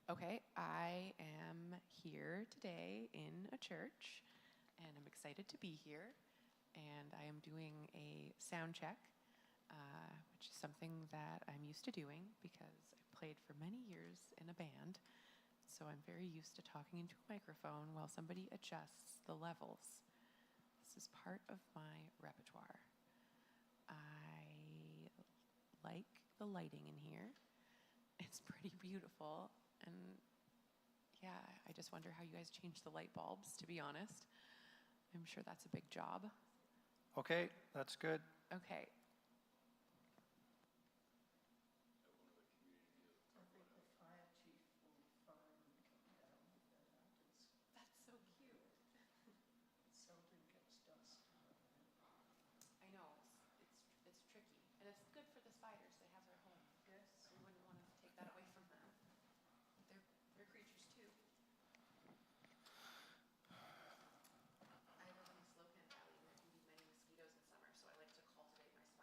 Okay, I am here today in a church, and I'm excited to be here. And I am doing a sound check, which is something that I'm used to doing because I played for many years in a band. So I'm very used to talking into a microphone while somebody adjusts the levels. This is part of my repertoire. I like the lighting in here. It's pretty beautiful. And yeah, I just wonder how you guys change the light bulbs, to be honest. I'm sure that's a big job. Okay, that's good. Okay. That's so cute. Seldom gets dust. I know, it's tricky. And it's good for the spiders. They have their home. Yes. We wouldn't want to take that away from them. They're creatures too. I live in the Slocan Valley, and there can be many mosquitoes in summer, so I like to cultivate my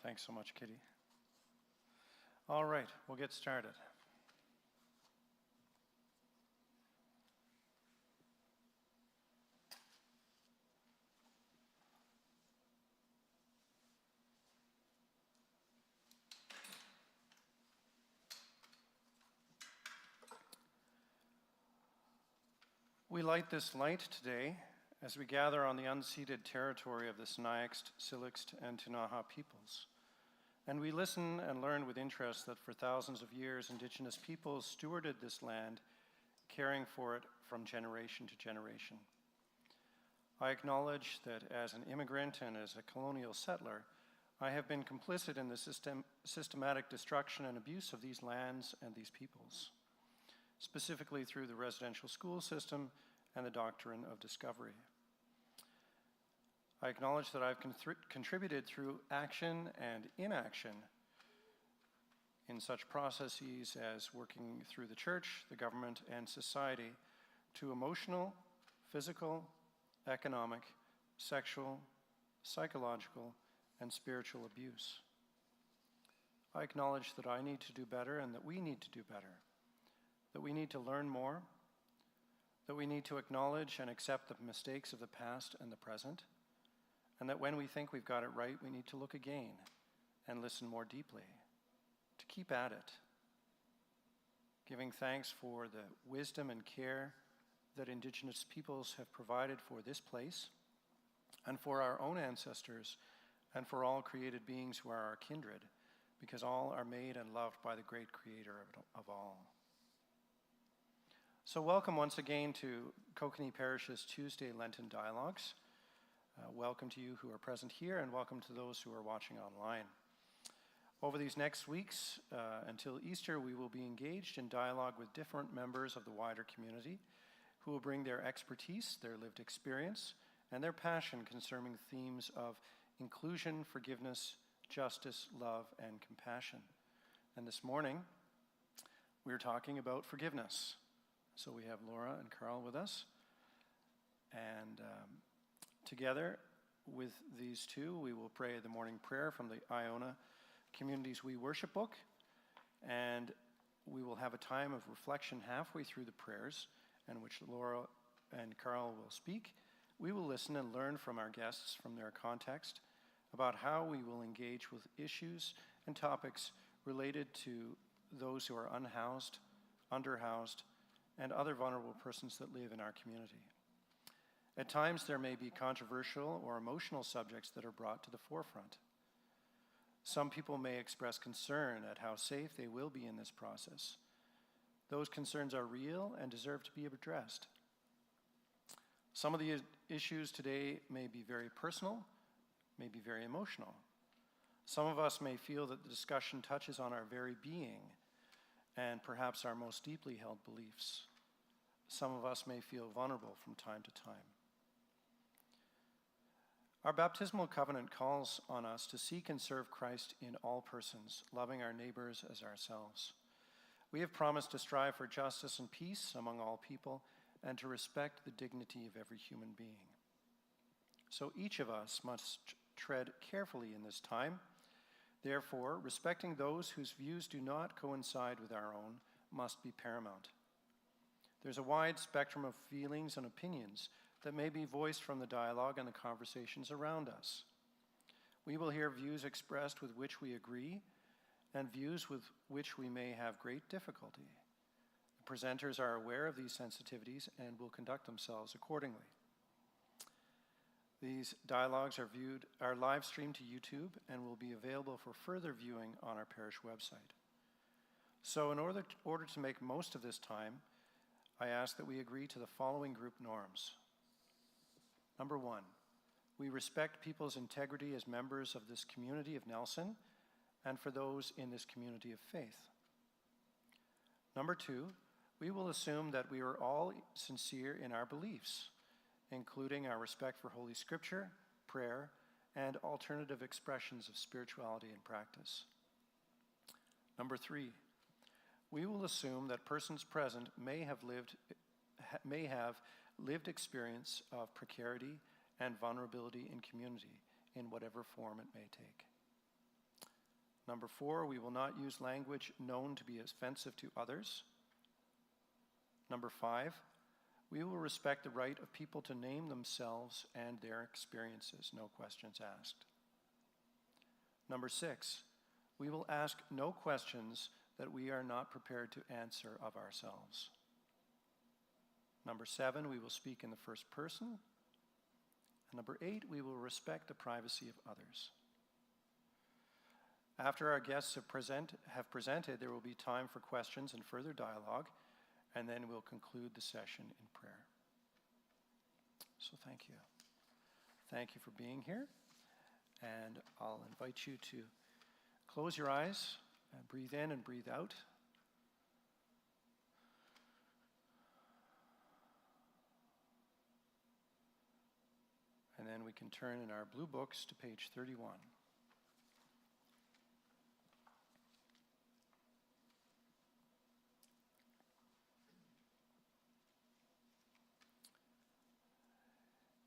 Thanks so much, Kitty. All right, we'll get started. We light this light today as we gather on the unceded territory of the Sinixt, Silixt, and Ktunaxa peoples. And we listen and learn with interest that for thousands of years, Indigenous peoples stewarded this land, caring for it from generation to generation. I acknowledge that as an immigrant and as a colonial settler, I have been complicit in the systematic destruction and abuse of these lands and these peoples, specifically through the residential school system and the doctrine of discovery. I acknowledge that I've contributed through action and inaction in such processes as working through the church, the government, and society to emotional, physical, economic, sexual, psychological, and spiritual abuse. I acknowledge that I need to do better and that we need to do better, that we need to learn more, that we need to acknowledge and accept the mistakes of the past and the present, and that when we think we've got it right, we need to look again and listen more deeply, to keep at it, giving thanks for the wisdom and care that Indigenous peoples have provided for this place and for our own ancestors and for all created beings who are our kindred, because all are made and loved by the great Creator of all. So welcome once again to Kokanee Parish's Tuesday Lenten Dialogues. Welcome to you who are present here, and welcome to those who are watching online. Over these next weeks, until Easter, we will be engaged in dialogue with different members of the wider community who will bring their expertise, their lived experience, and their passion concerning themes of inclusion, forgiveness, justice, love, and compassion. And this morning, we're talking about forgiveness. So we have Laura and Carl with us, and together with these two, we will pray the morning prayer from the Iona Communities We Worship book, and we will have a time of reflection halfway through the prayers in which Laura and Carl will speak. We will listen and learn from our guests, from their context, about how we will engage with issues and topics related to those who are unhoused, underhoused, and other vulnerable persons that live in our community. At times, there may be controversial or emotional subjects that are brought to the forefront. Some people may express concern at how safe they will be in this process. Those concerns are real and deserve to be addressed. Some of the issues today may be very personal, may be very emotional. Some of us may feel that the discussion touches on our very being and perhaps our most deeply held beliefs. Some of us may feel vulnerable from time to time. Our baptismal covenant calls on us to seek and serve Christ in all persons, loving our neighbors as ourselves. We have promised to strive for justice and peace among all people and to respect the dignity of every human being. So each of us must tread carefully in this time. Therefore, respecting those whose views do not coincide with our own must be paramount. There's a wide spectrum of feelings and opinions that may be voiced from the dialogue and the conversations around us. We will hear views expressed with which we agree and views with which we may have great difficulty. The presenters are aware of these sensitivities and will conduct themselves accordingly. These dialogues are live streamed to YouTube and will be available for further viewing on our parish website. So in order to make most of this time, I ask that we agree to the following group norms. Number 1, we respect people's integrity as members of this community of Nelson and for those in this community of faith. Number 2, we will assume that we are all sincere in our beliefs, including our respect for Holy Scripture, prayer, and alternative expressions of spirituality and practice. Number 3, we will assume that persons present may have lived experience of precarity and vulnerability in community in whatever form it may take. Number 4, we will not use language known to be offensive to others. Number 5, we will respect the right of people to name themselves and their experiences, no questions asked. Number 6, we will ask no questions that we are not prepared to answer of ourselves. Number 7, we will speak in the first person. And number 8, we will respect the privacy of others. After our guests have presented, there will be time for questions and further dialogue, and then we'll conclude the session in prayer. So thank you. Thank you for being here. And I'll invite you to close your eyes and breathe in and breathe out. And then we can turn in our blue books to page 31.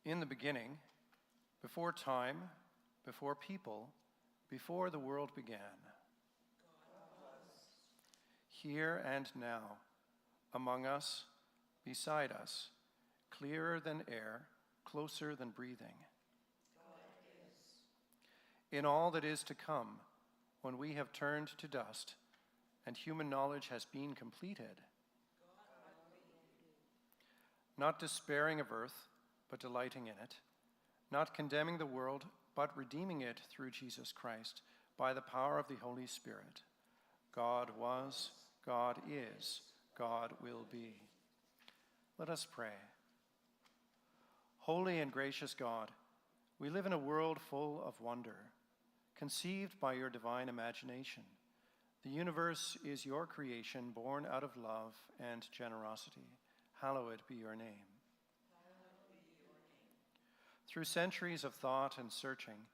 In the beginning, before time, before people, before the world began, here and now, among us, beside us, clearer than air, closer than breathing. In all that is to come, when we have turned to dust and human knowledge has been completed, not despairing of earth, but delighting in it, not condemning the world, but redeeming it through Jesus Christ by the power of the Holy Spirit. God was, God is, God will be. Let us pray. Holy and gracious God, we live in a world full of wonder, conceived by your divine imagination. The universe is your creation, born out of love and generosity. Hallowed be your name. Through centuries of thought and searching,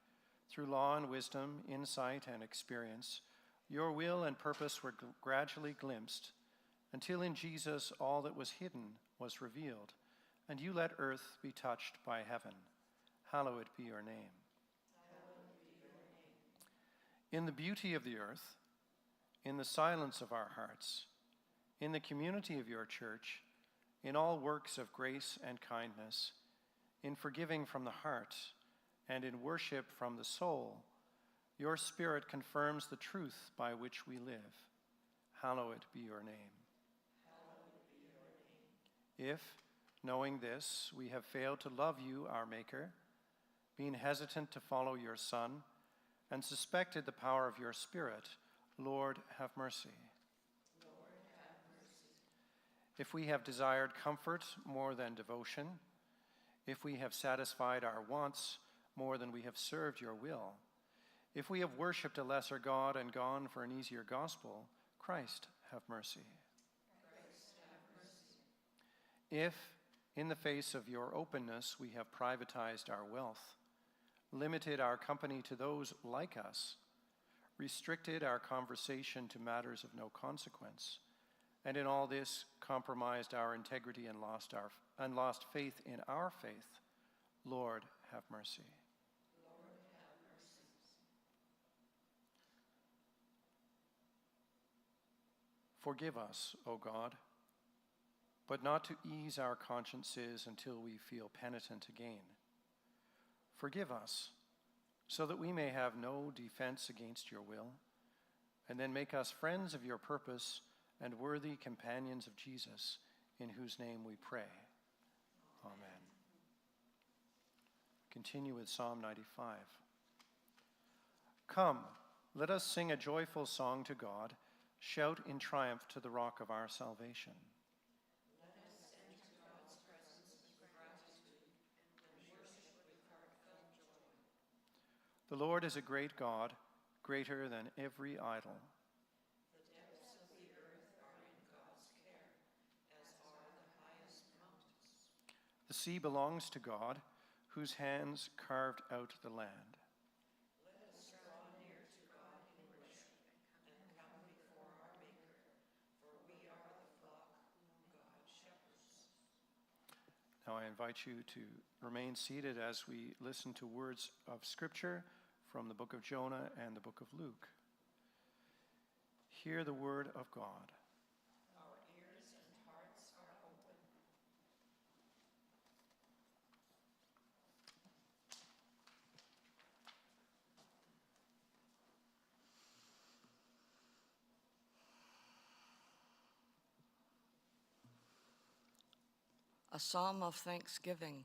through law and wisdom, insight and experience, your will and purpose were gradually glimpsed, until in Jesus all that was hidden was revealed, and you let earth be touched by heaven. Hallowed be your name. In the beauty of the earth, in the silence of our hearts, in the community of your church, in all works of grace and kindness, in forgiving from the heart, and in worship from the soul, your Spirit confirms the truth by which we live. Hallowed be your name. If, knowing this, we have failed to love you, our Maker, being hesitant to follow your Son, and suspected the power of your Spirit, Lord, have mercy. Lord, have mercy. If we have desired comfort more than devotion, if we have satisfied our wants more than we have served your will, if we have worshipped a lesser God and gone for an easier gospel, Christ, have mercy. Christ, have mercy. If, in the face of your openness, we have privatized our wealth, limited our company to those like us, restricted our conversation to matters of no consequence, and in all this compromised our integrity and lost faith in our faith, Lord, have mercy. Lord, have mercy. Forgive us, O God, but not to ease our consciences until we feel penitent again. Forgive us, so that we may have no defense against your will, and then make us friends of your purpose and worthy companions of Jesus, in whose name we pray. Amen. Continue with Psalm 95. Come, let us sing a joyful song to God, shout in triumph to the rock of our salvation. Let us enter God's presence with gratitude and worship with heartfelt joy. The Lord is a great God, greater than every idol. The depths of the earth are in God's care, as are the highest mountains. The sea belongs to God, whose hands carved out the land. Let us draw near to God in worship and come before our Maker, for we are the flock whom God shepherds. Now I invite you to remain seated as we listen to words of Scripture from the book of Jonah and the book of Luke. Hear the word of God. Our ears and hearts are open. A psalm of thanksgiving.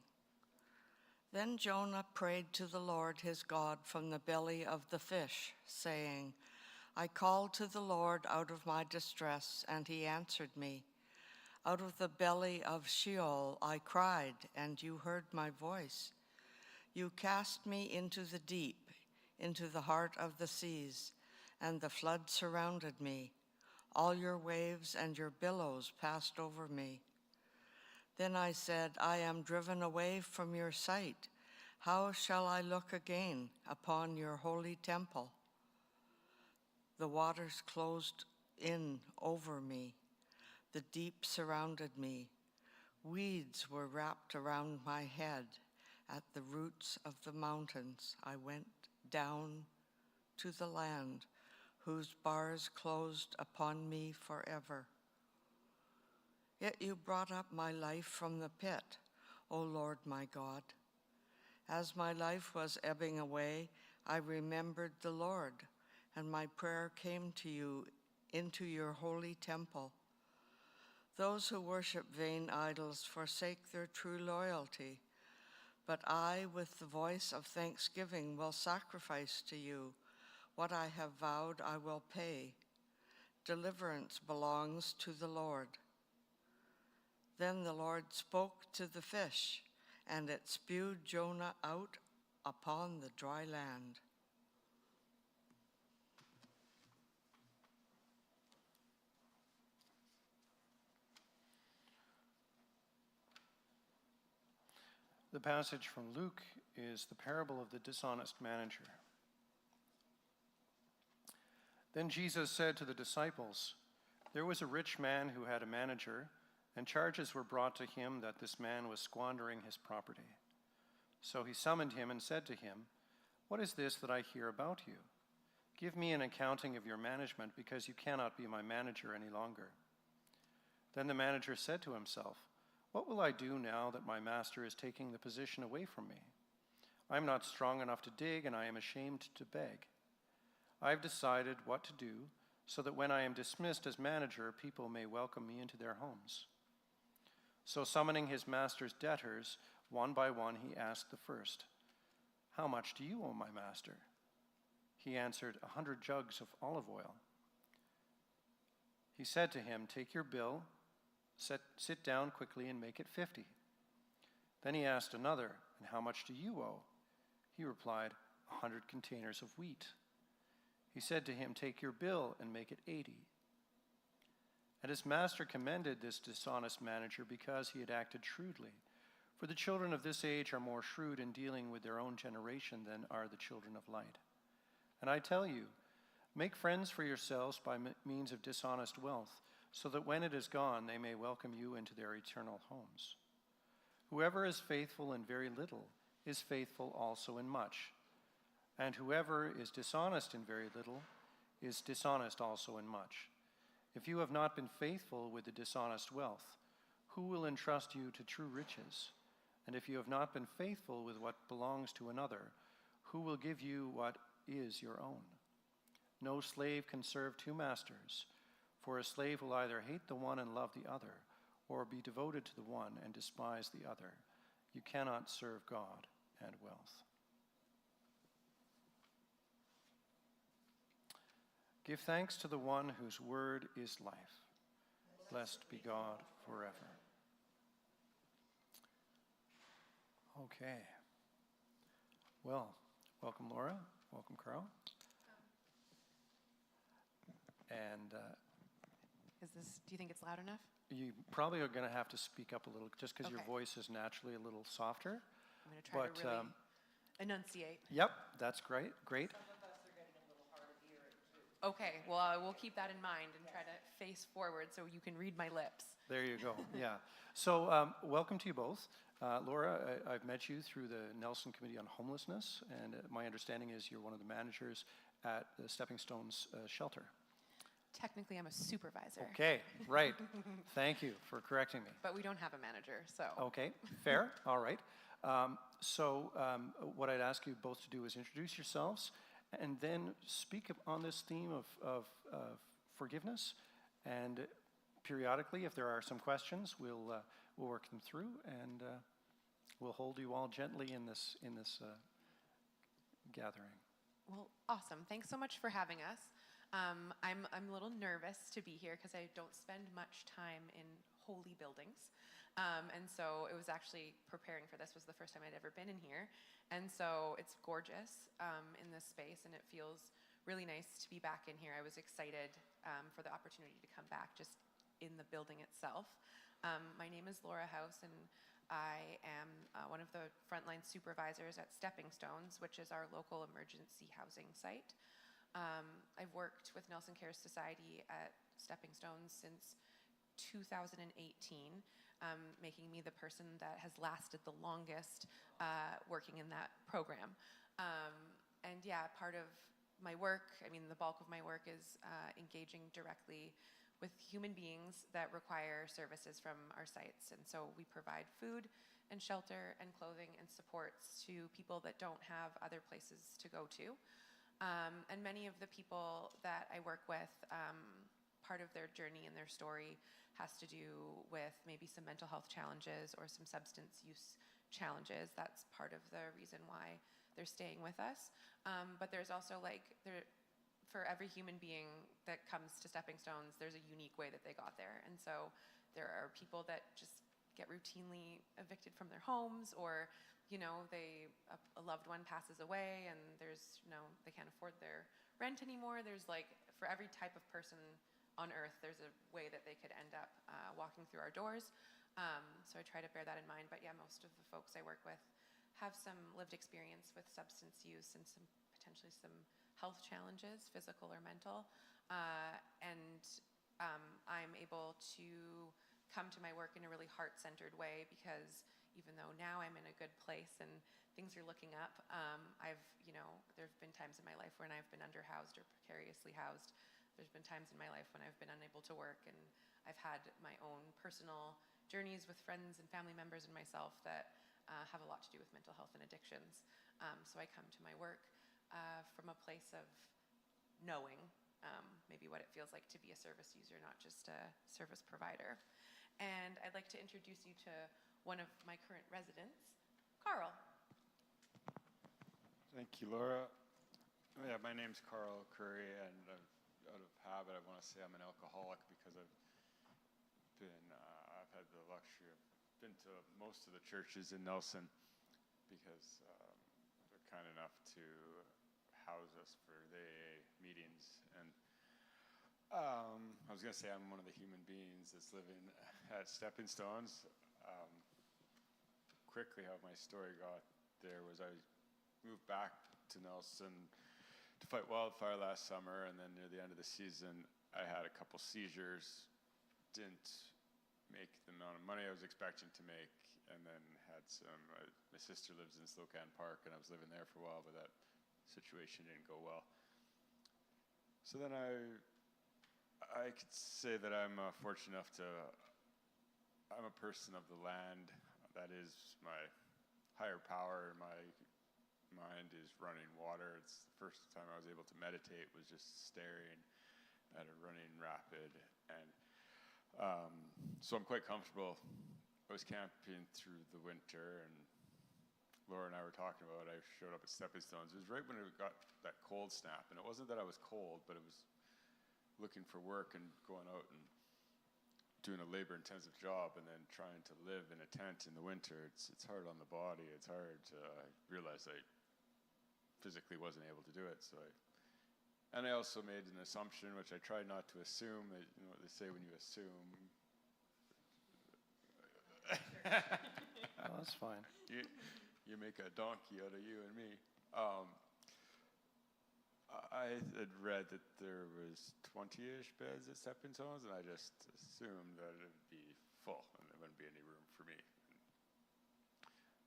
Then Jonah prayed to the Lord his God from the belly of the fish, saying, I called to the Lord out of my distress, and he answered me. Out of the belly of Sheol I cried, and you heard my voice. You cast me into the deep, into the heart of the seas, and the flood surrounded me. All your waves and your billows passed over me. Then I said, I am driven away from your sight. How shall I look again upon your holy temple? The waters closed in over me. The deep surrounded me. Weeds were wrapped around my head. At the roots of the mountains I went down to the land, whose bars closed upon me forever. Yet you brought up my life from the pit, O Lord my God. As my life was ebbing away, I remembered the Lord, and my prayer came to you into your holy temple. Those who worship vain idols forsake their true loyalty, but I, with the voice of thanksgiving, will sacrifice to you. What I have vowed I will pay. Deliverance belongs to the Lord. Then the Lord spoke to the fish, and it spewed Jonah out upon the dry land. The passage from Luke is the parable of the dishonest manager. Then Jesus said to the disciples, there was a rich man who had a manager, and charges were brought to him that this man was squandering his property. So he summoned him and said to him, what is this that I hear about you? Give me an accounting of your management, because you cannot be my manager any longer. Then the manager said to himself, what will I do now that my master is taking the position away from me? I am not strong enough to dig, and I am ashamed to beg. I have decided what to do, so that when I am dismissed as manager, people may welcome me into their homes. So summoning his master's debtors, one by one he asked the first, how much do you owe my master? He answered, 100 jugs of olive oil. He said to him, take your bill, sit down quickly and make it 50. Then he asked another, and how much do you owe? He replied, 100 containers of wheat. He said to him, take your bill and make it 80. And his master commended this dishonest manager because he had acted shrewdly. For the children of this age are more shrewd in dealing with their own generation than are the children of light. And I tell you, make friends for yourselves by means of dishonest wealth, so that when it is gone, they may welcome you into their eternal homes. Whoever is faithful in very little is faithful also in much. And whoever is dishonest in very little is dishonest also in much. If you have not been faithful with the dishonest wealth, who will entrust you to true riches? And if you have not been faithful with what belongs to another, who will give you what is your own? No slave can serve two masters, for a slave will either hate the one and love the other, or be devoted to the one and despise the other. You cannot serve God and wealth. Give thanks to the one whose word is life. Blessed be God forever. Okay. Well, welcome Laura. Welcome Carl. And Do you think it's loud enough? you probably are going to have to speak up a little, just because your Okay. voice is naturally a little softer. I'm going to try to really enunciate. Yep, that's great. Great. Okay, well, we'll keep that in mind and try to face forward so you can read my lips. There you go. Yeah. So welcome to you both. Laura, I've met you through the Nelson Committee on Homelessness, and my understanding is you're one of the managers at the Stepping Stones shelter. Technically, I'm a supervisor. Okay, right. Thank you for correcting me. But we don't have a manager, so. Okay, fair, all right. So what I'd ask you both to do is introduce yourselves and then speak on this theme of forgiveness. And periodically, if there are some questions, we'll work them through, and we'll hold you all gently in this gathering. Well, awesome. Thanks so much for having us. I'm a little nervous to be here because I don't spend much time in holy buildings. And so it was actually preparing for this was the first time I'd ever been in here. And so it's gorgeous in this space, and it feels really nice to be back in here. I was excited for the opportunity to come back just in the building itself. My name is Laura House, and I am one of the frontline supervisors at Stepping Stones, which is our local emergency housing site. I've worked with Nelson Cares Society at Stepping Stones since 2018, making me the person that has lasted the longest working in that program. And yeah, part of my work, the bulk of my work is engaging directly with human beings that require services from our sites. And so we provide food and shelter and clothing and supports to people that don't have other places to go to. And many of the people that I work with, part of their journey and their story has to do with maybe some mental health challenges or some substance use challenges. That's part of the reason why they're staying with us. But there's also for every human being that comes to Stepping Stones, there's a unique way that they got there. And so there are people that just get routinely evicted from their homes, or a loved one passes away and they can't afford their rent anymore. There's for every type of person on earth, there's a way that they could end up walking through our doors. So I try to bear that in mind. But yeah, most of the folks I work with have some lived experience with substance use and potentially some health challenges, physical or mental. And I'm able to come to my work in a really heart-centered way, because even though now I'm in a good place and things are looking up, there've been times in my life when I've been underhoused or precariously housed. There's been times in my life when I've been unable to work, and I've had my own personal journeys with friends and family members and myself that have a lot to do with mental health and addictions. So I come to my work from a place of knowing maybe what it feels like to be a service user, not just a service provider. And I'd like to introduce you to one of my current residents, Carl. Thank you, Laura. Yeah, my name's Carl Curry, and out of habit, I want to say I'm an alcoholic because I've had the luxury of been to most of the churches in Nelson, because they're kind enough to house us for the AA meetings. And I was going to say I'm one of the human beings that's living at Stepping Stones. Quickly, how my story got there was I moved back to Nelson to fight wildfire last summer, and then near the end of the season, I had a couple seizures, didn't make the amount of money I was expecting to make, and then had my sister lives in Slocan Park, and I was living there for a while, but that situation didn't go well. So then I could say that I'm fortunate enough I'm a person of the land. That is my higher power. My mind is running water. It's the first time I was able to meditate was just staring at a running rapid. And so I'm quite comfortable. I was camping through the winter, and Laura and I were talking about it. I showed up at Stepping Stones. It was right when it got that cold snap. And it wasn't that I was cold, but it was looking for work and going out and doing a labor-intensive job, and then trying to live in a tent in the winter. It's hard on the body. It's hard to realize I physically wasn't able to do it. And I also made an assumption, which I tried not to assume. That, what they say when you assume. Oh, that's fine. You make a donkey out of you and me. I had read that there was 20-ish beds at Stepping Stones, and I just assumed that it would be full and there wouldn't be any room for me.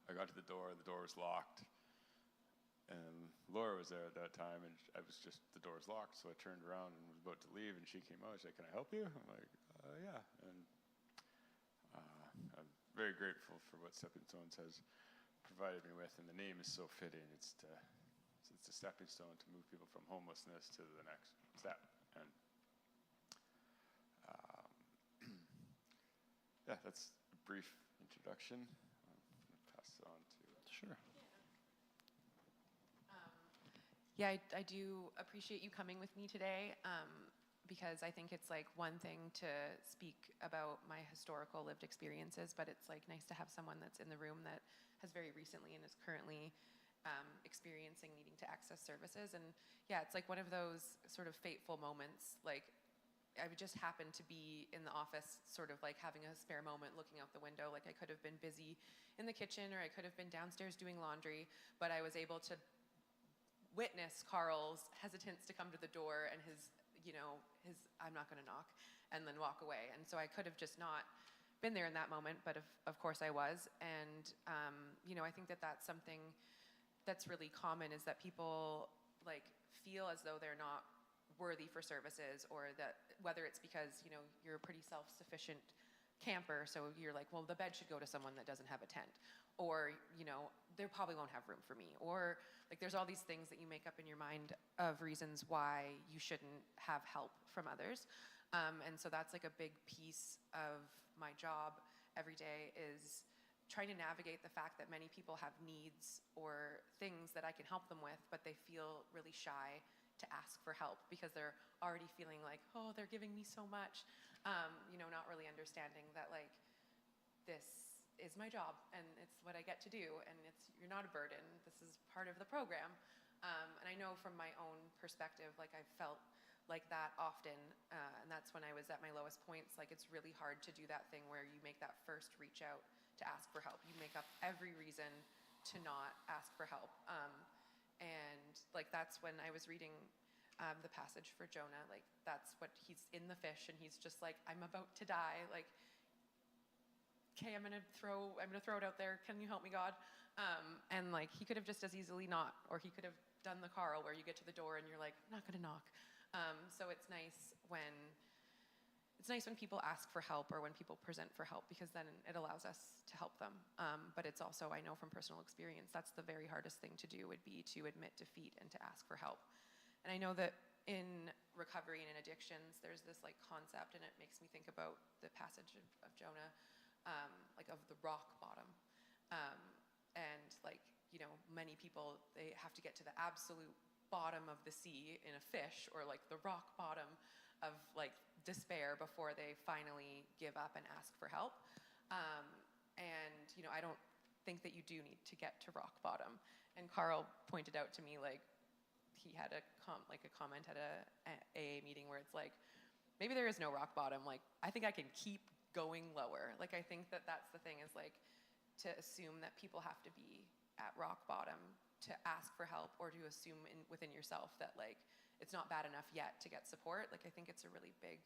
I got to the door was locked, And Laura was there at that time, and the door was locked, so I turned around and was about to leave, and she came out. She's like, "Can I help you?" I'm like, "Yeah." And I'm very grateful for what Stepping Stones has provided me with, and the name is so fitting. It's a stepping stone to move people from homelessness to the next step. And yeah, that's a brief introduction. I'm going to pass it on to... Sure. Yeah, I do appreciate you coming with me today, because I think it's like one thing to speak about my historical lived experiences, but it's like nice to have someone that's in the room that has very recently and is currently experiencing needing to access services. And yeah, it's like one of those sort of fateful moments. Like I would just happen to be in the office sort of like having a spare moment looking out the window. Like I could have been busy in the kitchen, or I could have been downstairs doing laundry, but I was able to witness Carl's hesitance to come to the door and his I'm not going to knock, and then walk away. And so I could have just not been there in that moment, but of course I was. And I think that that's something that's really common, is that people like feel as though they're not worthy for services, or that whether it's because you're a pretty self-sufficient camper, so you're like, well, the bed should go to someone that doesn't have a tent, or they probably won't have room for me, or like there's all these things that you make up in your mind of reasons why you shouldn't have help from others. And so that's like a big piece of my job every day, is trying to navigate the fact that many people have needs or things that I can help them with, but they feel really shy to ask for help because they're already feeling like, oh, they're giving me so much, not really understanding that like this is my job and it's what I get to do, and you're not a burden. This is part of the program. And I know from my own perspective, like I've felt like that often, and that's when I was at my lowest points. Like it's really hard to do that thing where you make that first reach out to ask for help. You make up every reason to not ask for help. And like that's when I was reading the passage for Jonah. Like that's what he's in the fish, and he's just like, I'm about to die. Like, okay, I'm gonna throw it out there. Can you help me, God? And like he could have just as easily not, or he could have done the Carl where you get to the door and you're like, I'm not gonna knock. So it's nice when people ask for help, or when people present for help, because then it allows us to help them. But it's also, I know from personal experience, that's the very hardest thing to do, would be to admit defeat and to ask for help. And I know that in recovery and in addictions, there's this like concept, and it makes me think about the passage of Jonah, like of the rock bottom. And like, many people, they have to get to the absolute bottom of the sea in a fish, or like the rock bottom of like despair, before they finally give up and ask for help. And I don't think that you do need to get to rock bottom. And Carl pointed out to me, like, he had a comment at a AA meeting where it's like, maybe there is no rock bottom. Like, I think I can keep going lower. Like, I think that that's the thing, is like to assume that people have to be at rock bottom to ask for help, or to assume within yourself that like it's not bad enough yet to get support. Like I think it's a really big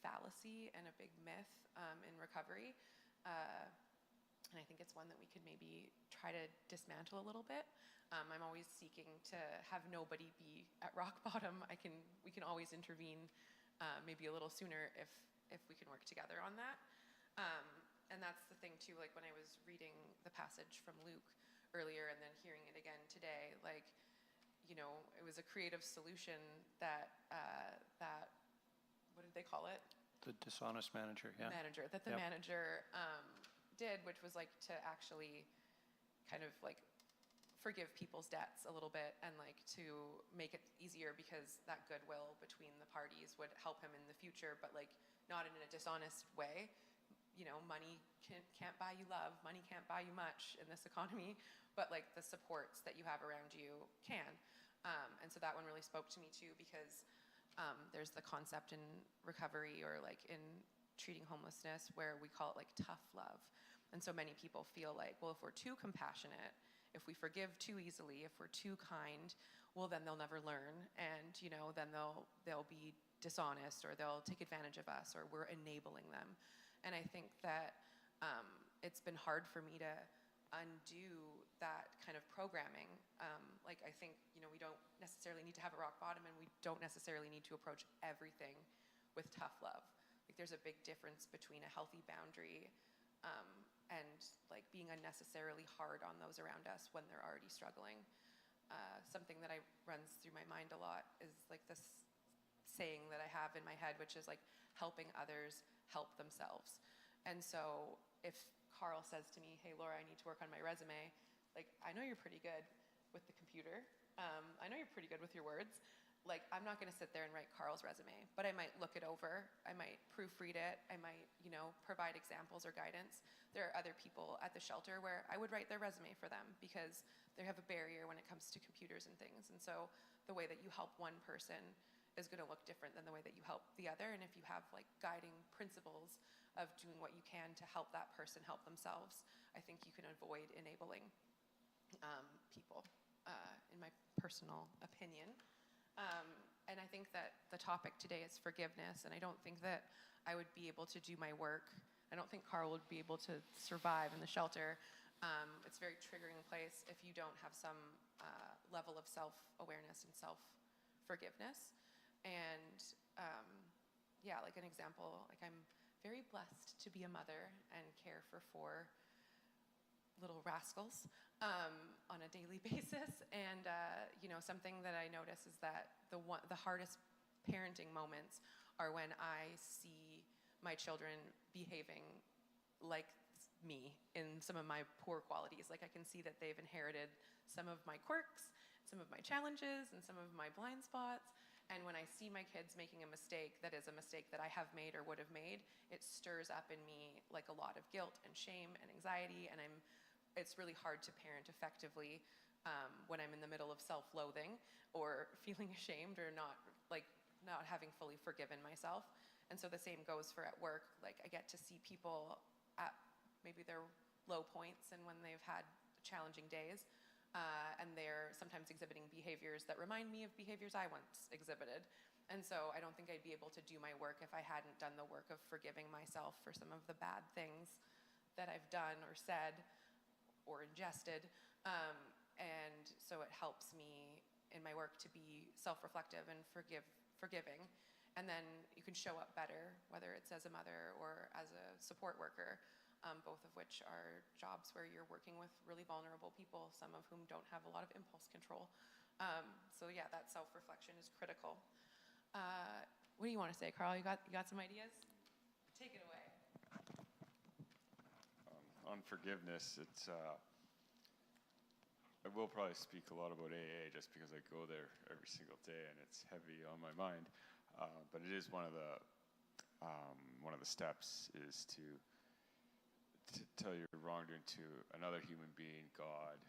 fallacy and a big myth in recovery. And I think it's one that we could maybe try to dismantle a little bit. I'm always seeking to have nobody be at rock bottom. We can always intervene maybe a little sooner if we can work together on that. And that's the thing too, like when I was reading the passage from Luke earlier and then hearing it again today, like, it was a creative solution that what did they call it? The dishonest manager, yeah. Manager did, which was like to actually kind of like forgive people's debts a little bit, and like to make it easier, because that goodwill between the parties would help him in the future, but like not in a dishonest way. Money can't buy you love. Money can't buy you much in this economy, but like the supports that you have around you can. And so that one really spoke to me too, because there's the concept in recovery, or like in treating homelessness, where we call it like tough love. And so many people feel like, well, if we're too compassionate, if we forgive too easily, if we're too kind, well, then they'll never learn, and then they'll be dishonest, or they'll take advantage of us, or we're enabling them. And I think that it's been hard for me to undo that kind of programming. Like I think, we don't necessarily need to have a rock bottom, and we don't necessarily need to approach everything with tough love. Like there's a big difference between a healthy boundary and like being unnecessarily hard on those around us when they're already struggling. Something that runs through my mind a lot is like this saying that I have in my head, which is like helping others help themselves. And so if Carl says to me, hey, Laura, I need to work on my resume, like, I know you're pretty good with the computer. I know you're pretty good with your words. Like, I'm not going to sit there and write Carl's resume, but I might look it over. I might proofread it. I might, provide examples or guidance. There are other people at the shelter where I would write their resume for them because they have a barrier when it comes to computers and things. And so the way that you help one person is going to look different than the way that you help the other. And if you have like guiding principles of doing what you can to help that person help themselves, I think you can avoid enabling people, in my personal opinion. And I think that the topic today is forgiveness, and I don't think that I would be able to do my work. I don't think Carl would be able to survive in the shelter. It's a very triggering place if you don't have some level of self-awareness and self-forgiveness. And yeah, like an example, like I'm very blessed to be a mother and care for 4 little rascals on a daily basis. And something that I notice is that the hardest parenting moments are when I see my children behaving like me in some of my poor qualities. Like I can see that they've inherited some of my quirks, some of my challenges, and some of my blind spots. And when I see my kids making a mistake that is a mistake that I have made or would have made, it stirs up in me like a lot of guilt and shame and anxiety, and it's really hard to parent effectively when I'm in the middle of self-loathing or feeling ashamed or not having fully forgiven myself. And so the same goes for at work. Like I get to see people at maybe their low points and when they've had challenging days, and they're sometimes exhibiting behaviors that remind me of behaviors I once exhibited. And so I don't think I'd be able to do my work if I hadn't done the work of forgiving myself for some of the bad things that I've done or said or ingested. And so it helps me in my work to be self-reflective and forgiving. And then you can show up better, whether it's as a mother or as a support worker, both of which are jobs where you're working with really vulnerable people, some of whom don't have a lot of impulse control. So yeah, that self-reflection is critical. What do you want to say, Carl? You got some ideas? Take it away. On forgiveness, I will probably speak a lot about AA just because I go there every single day and it's heavy on my mind. But it is one of the steps is to tell your wrongdoing to another human being, God,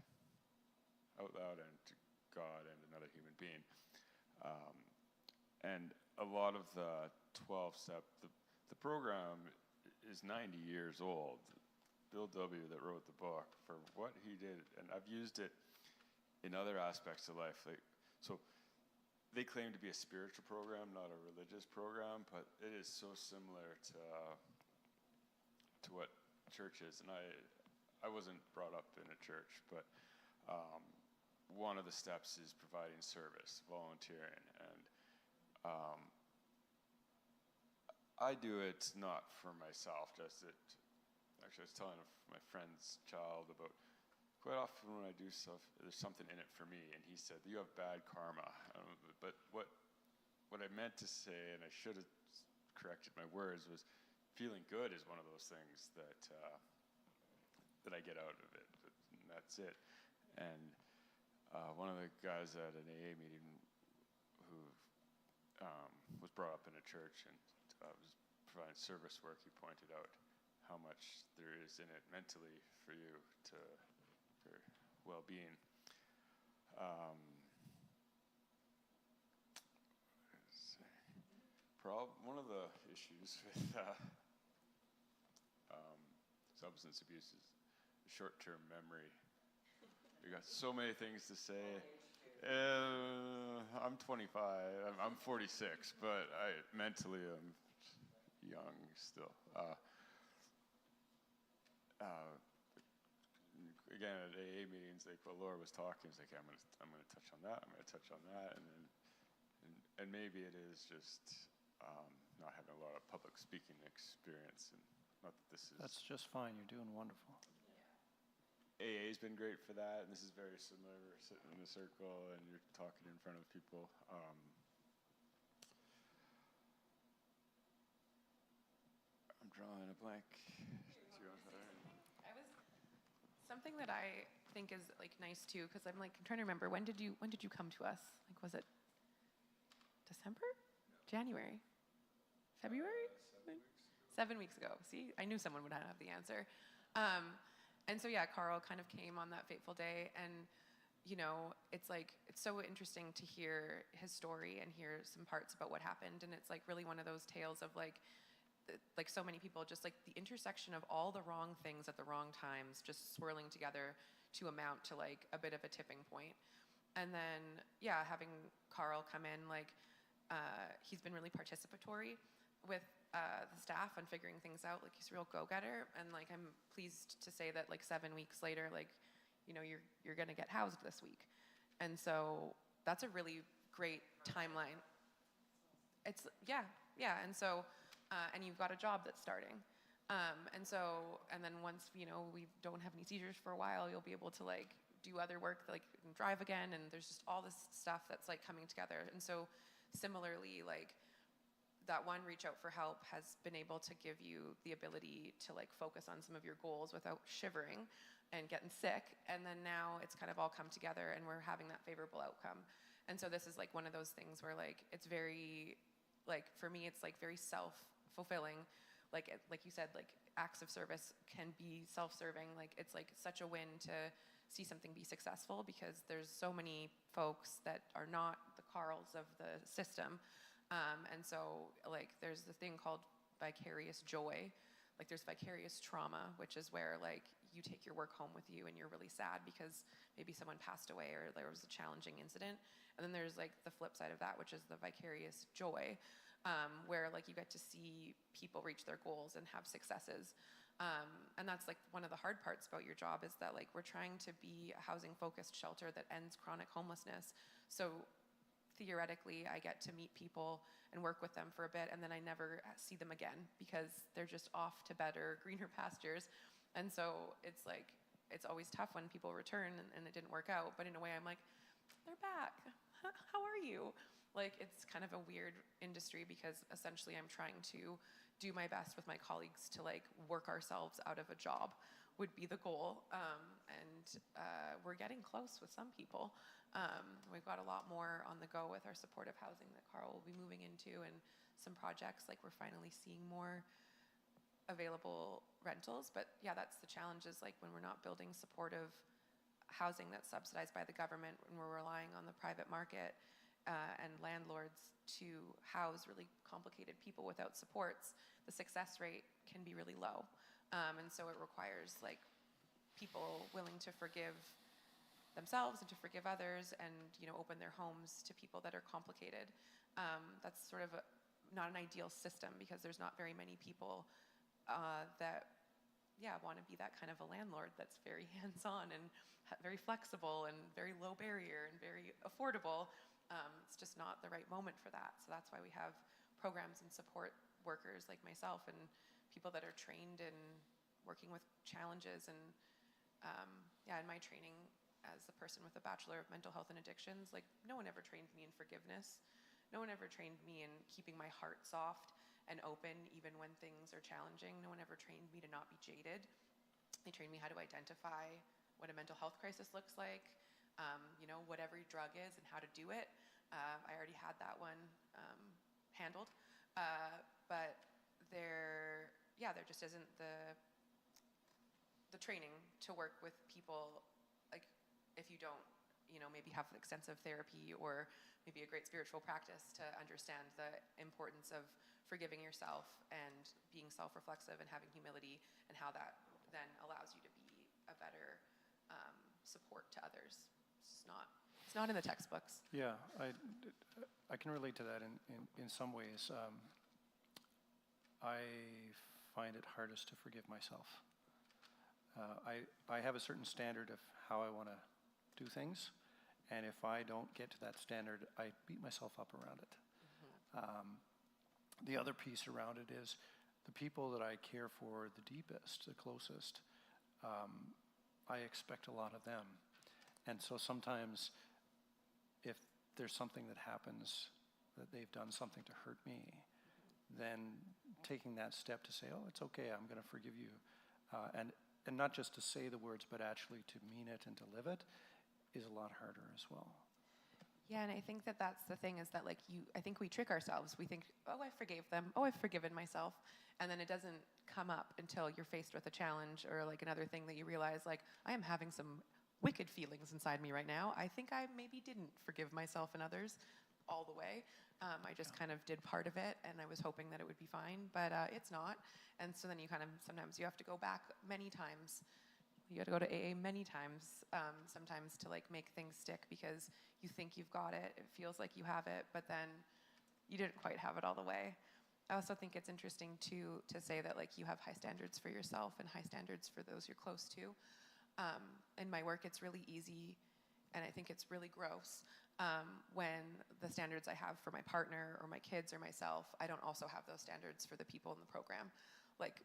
out loud, and to God and another human being. And a lot of the 12-step, the program is 90 years old. Bill W. that wrote the book, for what he did, and I've used it in other aspects of life. So they claim to be a spiritual program, not a religious program, but it is so similar to what church is. And I wasn't brought up in a church, but one of the steps is providing service, volunteering, and I do it not for myself, just that. Actually, I was telling my friend's child about quite often when I do stuff, there's something in it for me, and he said, "You have bad karma." But what I meant to say, and I should have corrected my words, was feeling good is one of those things that I get out of it. And that's it. And one of the guys at an AA meeting who was brought up in a church and was providing service work, he pointed out how much there is in it mentally for you for well-being. One of the issues with substance abuse is short-term memory. You got so many things to say. I'm 25. I'm 46, but mentally I'm young still. again, at AA meetings, like while Laura was talking, it's like, I'm gonna touch on that, I'm gonna touch on that, and then, and maybe it is just not having a lot of public speaking experience, and not that this is. That's just fine. You're doing wonderful. AA's been great for that, and this is very similar. We're sitting in a circle, and you're talking in front of people. I'm drawing a blank. Something that I think is like nice too, because I'm trying to remember, when did you come to us? Like, was it December? January? February? 7 weeks ago. See, I knew someone would have the answer. And so yeah, Carl kind of came on that fateful day, and you know, it's so interesting to hear his story and hear some parts about what happened, and it's like really one of those tales of like so many people, just like the intersection of all the wrong things at the wrong times just swirling together to amount to like a bit of a tipping point. And then yeah, having Carl come in, like he's been really participatory with the staff on figuring things out. Like he's a real go-getter, and like I'm pleased to say that like 7 weeks later, like, you know, you're gonna get housed this week. And so that's a really great timeline. It's yeah. And so and you've got a job that's starting. And then once, you know, we don't have any seizures for a while, you'll be able to like do other work, like drive again, and there's just all this stuff that's like coming together. And so similarly, like that one reach out for help has been able to give you the ability to like focus on some of your goals without shivering and getting sick. And then now it's kind of all come together, and we're having that favorable outcome. And so this is like one of those things where like it's very, like for me, it's like very self-fulfilling. Like you said, like acts of service can be self-serving. Like it's like such a win to see something be successful, because there's so many folks that are not the Carls of the system. And so like there's the thing called vicarious joy. Like there's vicarious trauma, which is where like you take your work home with you and you're really sad because maybe someone passed away or there was a challenging incident. And then there's like the flip side of that, which is the vicarious joy, where like you get to see people reach their goals and have successes. And that's like one of the hard parts about your job, is that like we're trying to be a housing focused shelter that ends chronic homelessness. So theoretically, I get to meet people and work with them for a bit, and then I never see them again because they're just off to better, greener pastures. And so it's like, it's always tough when people return and it didn't work out. But in a way, I'm like, they're back. How are you? Like, it's kind of a weird industry, because essentially I'm trying to do my best with my colleagues to like work ourselves out of a job would be the goal. And we're getting close with some people. We've got a lot more on the go with our supportive housing that Carl will be moving into, and some projects, like we're finally seeing more available rentals. But yeah, that's the challenge, is like when we're not building supportive housing that's subsidized by the government, when we're relying on the private market and landlords to house really complicated people without supports, the success rate can be really low. And so it requires like people willing to forgive themselves and to forgive others, and you know, open their homes to people that are complicated. That's sort of not an ideal system, because there's not very many people that want to be that kind of a landlord that's very hands-on and very flexible and very low barrier and very affordable. It's just not the right moment for that. So that's why we have programs and support workers like myself and people that are trained in working with challenges. And in my training as a person with a Bachelor of Mental Health and Addictions, like no one ever trained me in forgiveness. No one ever trained me in keeping my heart soft and open even when things are challenging. No one ever trained me to not be jaded. They trained me how to identify what a mental health crisis looks like, what every drug is and how to do it. I already had that one handled. But there just isn't the training to work with people, like if you don't, maybe have extensive therapy or maybe a great spiritual practice to understand the importance of forgiving yourself and being self-reflexive and having humility, and how that then allows you to be a better support to others. It's not in the textbooks. Yeah, I can relate to that in some ways. I find it hardest to forgive myself. I have a certain standard of how I want to do things, and if I don't get to that standard, I beat myself up around it. The other piece around it is the people that I care for the deepest, the closest, I expect a lot of them. And so sometimes if there's something that happens, that they've done something to hurt me, then taking that step to say, oh, it's okay, I'm going to forgive you. And not just to say the words, but actually to mean it and to live it is a lot harder as well. Yeah, and I think that that's the thing, is that like I think we trick ourselves. We think, oh, I forgave them. Oh, I've forgiven myself. And then it doesn't come up until you're faced with a challenge or like another thing that you realize, like, I am having some wicked feelings inside me right now. I think I maybe didn't forgive myself and others all the way. I just kind of did part of it, and I was hoping that it would be fine, but it's not. And so then you kind of, sometimes you have to go back many times. You have to go to AA many times, sometimes to like make things stick, because you think you've got it. It feels like you have it, but then you didn't quite have it all the way. I also think it's interesting to say that like you have high standards for yourself and high standards for those you're close to. In my work, it's really easy, and I think it's really gross when the standards I have for my partner or my kids or myself, I don't also have those standards for the people in the program. Like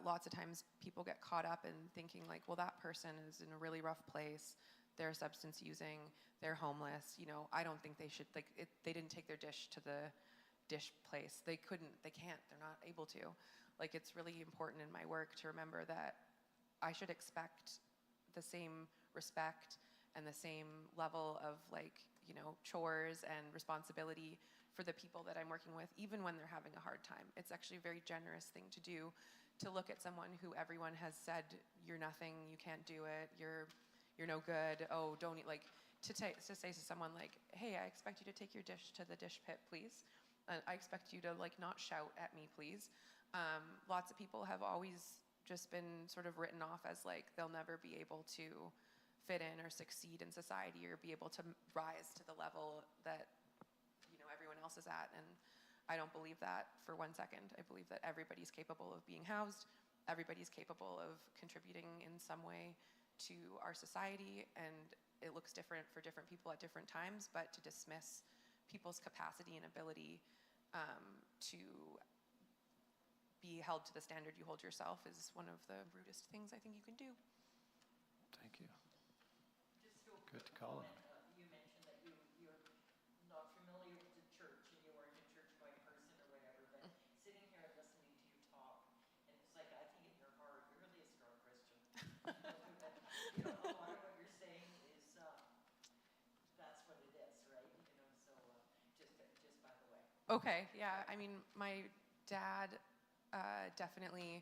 lots of times people get caught up in thinking like, well, that person is in a really rough place, they're substance using, they're homeless, you know, I don't think they should, like, they didn't take their dish to the dish place. They can't, they're not able to. Like, it's really important in my work to remember that I should expect the same respect and the same level of, like, you know, chores and responsibility for the people that I'm working with, even when they're having a hard time. It's actually a very generous thing to do, to look at someone who everyone has said, you're nothing, you can't do it, you're no good, oh, don't eat, like, to say to someone like, hey, I expect you to take your dish to the dish pit, please. I expect you to, like, not shout at me, please. Lots of people have always just been sort of written off as, like, they'll never be able to fit in or succeed in society or be able to rise to the level that, you know, everyone else is at. And I don't believe that for 1 second. I believe that everybody's capable of being housed, everybody's capable of contributing in some way to our society, and it looks different for different people at different times, but to dismiss people's capacity and ability to be held to the standard you hold yourself is one of the rudest things I think you can do. Thank you. Just real Good quick to call comment. on. You mentioned that you're not familiar with the church and you weren't a church going person or whatever, but sitting here and listening to you talk, and it's like, I think in your heart, you're really a strong Christian. You know, a lot of what you're saying is, that's what it is, right? You know, so just by the way. Okay, yeah, I mean, my dad definitely,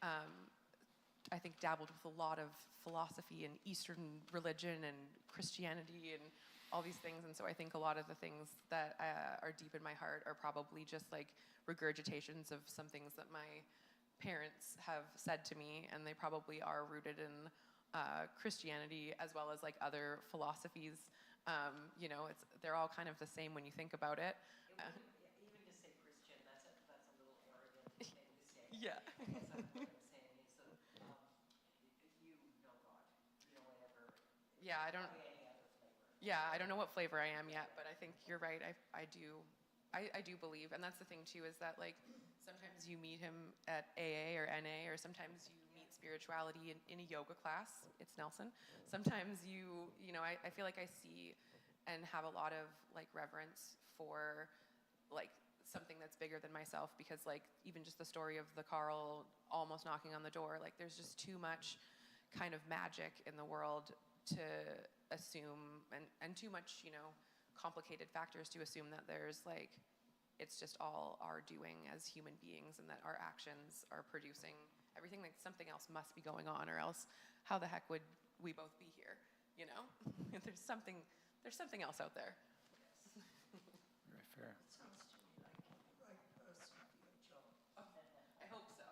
I think, dabbled with a lot of philosophy and Eastern religion and Christianity and all these things, and so I think a lot of the things that are deep in my heart are probably just like regurgitations of some things that my parents have said to me, and they probably are rooted in Christianity as well as like other philosophies. You know, they're all kind of the same when you think about it. Even to say Christian, that's a little arrogant thing to say. Yeah. I guess what I'm saying is that you know God, you know, whatever. Yeah, I don't. Probably any other flavor. Yeah, I don't know what flavor I am yet, but I think you're right. I do believe, and that's the thing too, is that like sometimes you meet him at AA or NA, or sometimes you meet spirituality in a yoga class. It's Nelson. Sometimes you know, I feel like I see and have a lot of like reverence for like something that's bigger than myself, because like even just the story of the Carl almost knocking on the door, like there's just too much kind of magic in the world to assume, and too much, you know, complicated factors to assume that there's like, it's just all our doing as human beings, and that our actions are producing everything. Like something else must be going on, or else how the heck would we both be here, you know? There's something else out there. Very fair. It sounds to me like you're the right person for your job. I hope so.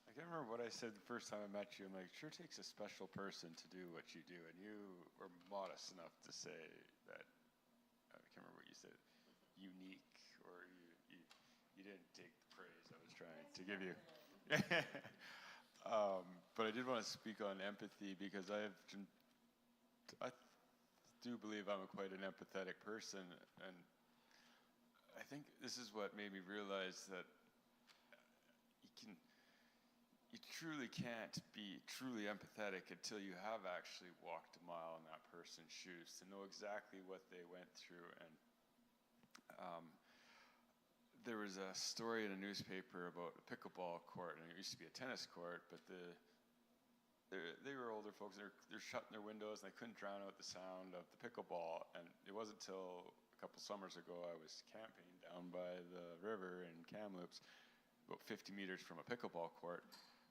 I can't remember what I said the first time I met you. I'm like, sure takes a special person to do what you do. And you were modest enough to say that, I can't remember what you said, unique, or you didn't take the praise I was trying to give you. But I did want to speak on empathy because I do believe I'm quite an empathetic person, and I think this is what made me realize that you truly can't be truly empathetic until you have actually walked a mile in that person's shoes to know exactly what they went through. And there was a story in a newspaper about a pickleball court, and it used to be a tennis court, but they were older folks. They're shutting their windows, and they couldn't drown out the sound of the pickleball. And it wasn't until a couple summers ago I was camping down by the river in Kamloops, about 50 meters from a pickleball court.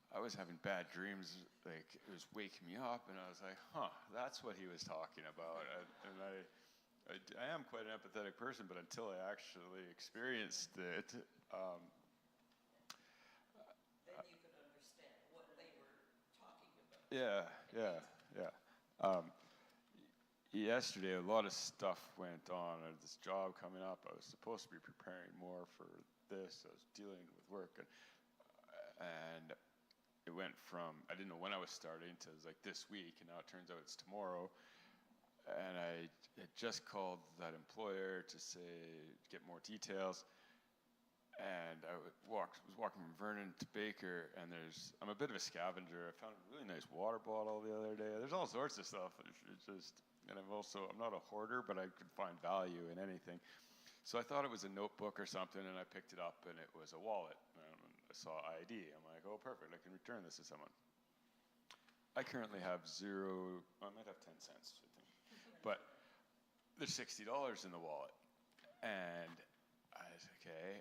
I was having bad dreams, like it was waking me up, and I was like, that's what he was talking about. I am quite an empathetic person, but until I actually experienced it, Then you could understand what they were talking about. yeah. Yesterday, a lot of stuff went on. I had this job coming up. I was supposed to be preparing more for this. I was dealing with work, and it went from, I didn't know when I was starting to like this week, and now it turns out it's tomorrow. And I had just called that employer to get more details. And I was walking from Vernon to Baker, and I'm a bit of a scavenger. I found a really nice water bottle the other day. There's all sorts of stuff. It's just, and I'm not a hoarder, but I could find value in anything. So I thought it was a notebook or something, and I picked it up, and it was a wallet. I saw ID. I'm like, oh, perfect. I can return this to someone. I currently have I might have 10 cents, I think. But there's $60 in the wallet. And I was okay.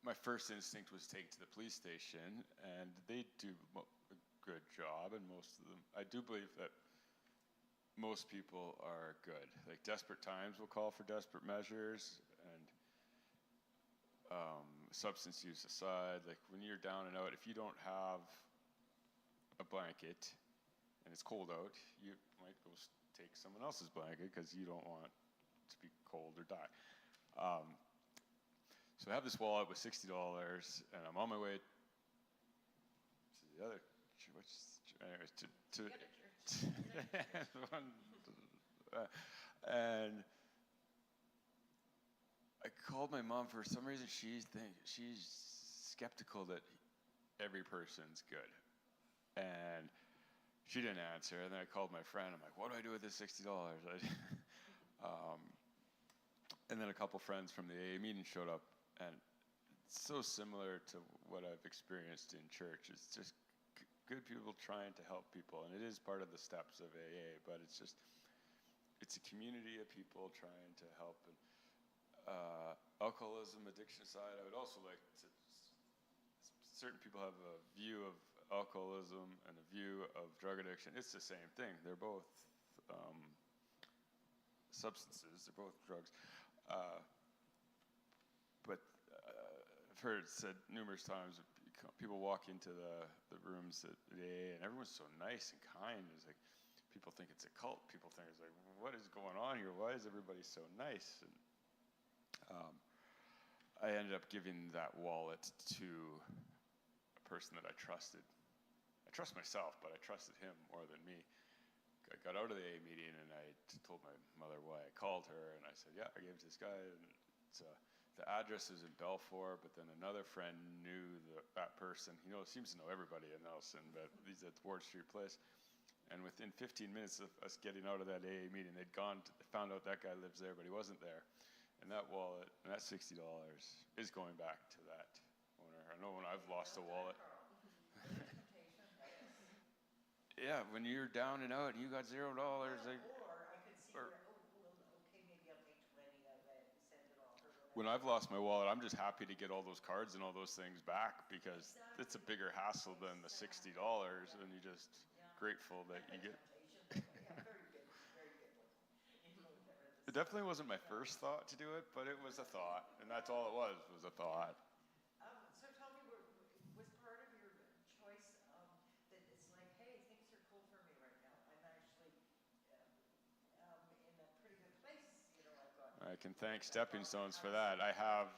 My first instinct was take to the police station, and they do a good job, and most of them, I do believe that most people are good. Like desperate times will call for desperate measures, and substance use aside, like when you're down and out, if you don't have a blanket and it's cold out, you might go take someone else's blanket because you don't want to be cold or die. So I have this wallet with $60, and I'm on my way to the other, and I called my mom. For some reason, she's skeptical that every person's good, and she didn't answer. And then I called my friend. I'm like, what do I do with this $60? And then a couple friends from the AA meeting showed up, and it's so similar to what I've experienced in church. It's just good people trying to help people, and it is part of the steps of AA, but it's a community of people trying to help. And alcoholism, addiction aside, I would also like to, certain people have a view of alcoholism and a view of drug addiction. It's the same thing. They're both substances, they're both drugs. But I've heard it said numerous times, people walk into the rooms at AA, and everyone's so nice and kind. It's like, people think it's a cult. People think it's like, what is going on here? Why is everybody so nice? And I ended up giving that wallet to a person that I trusted. I trust myself, but I trusted him more than me. I got out of the AA meeting, and I told my mother why I called her, and I said, yeah, I gave it to this guy, and the address is in Belfour, but then another friend knew that person. He seems to know everybody in Nelson, but he's at Ward Street Place. And within 15 minutes of us getting out of that AA meeting, they'd found out that guy lives there, but he wasn't there. And that wallet, and that $60 is going back to that owner. I know when I've lost a wallet. Yeah, when you're down and out and you got $0. Or I could see where, okay, maybe I'll take 20 of it and send it off. When I've lost my wallet, I'm just happy to get all those cards and all those things back, because it's a bigger hassle than the $60, and you're just grateful that you get. Yeah, very good one. It definitely wasn't my first thought to do it, but it was a thought, and that's all it was a thought. So tell me, was part of your choice that it's like, hey, things are cool for me right now. I'm actually in a pretty good place. I can thank Stepping Stones for that. I have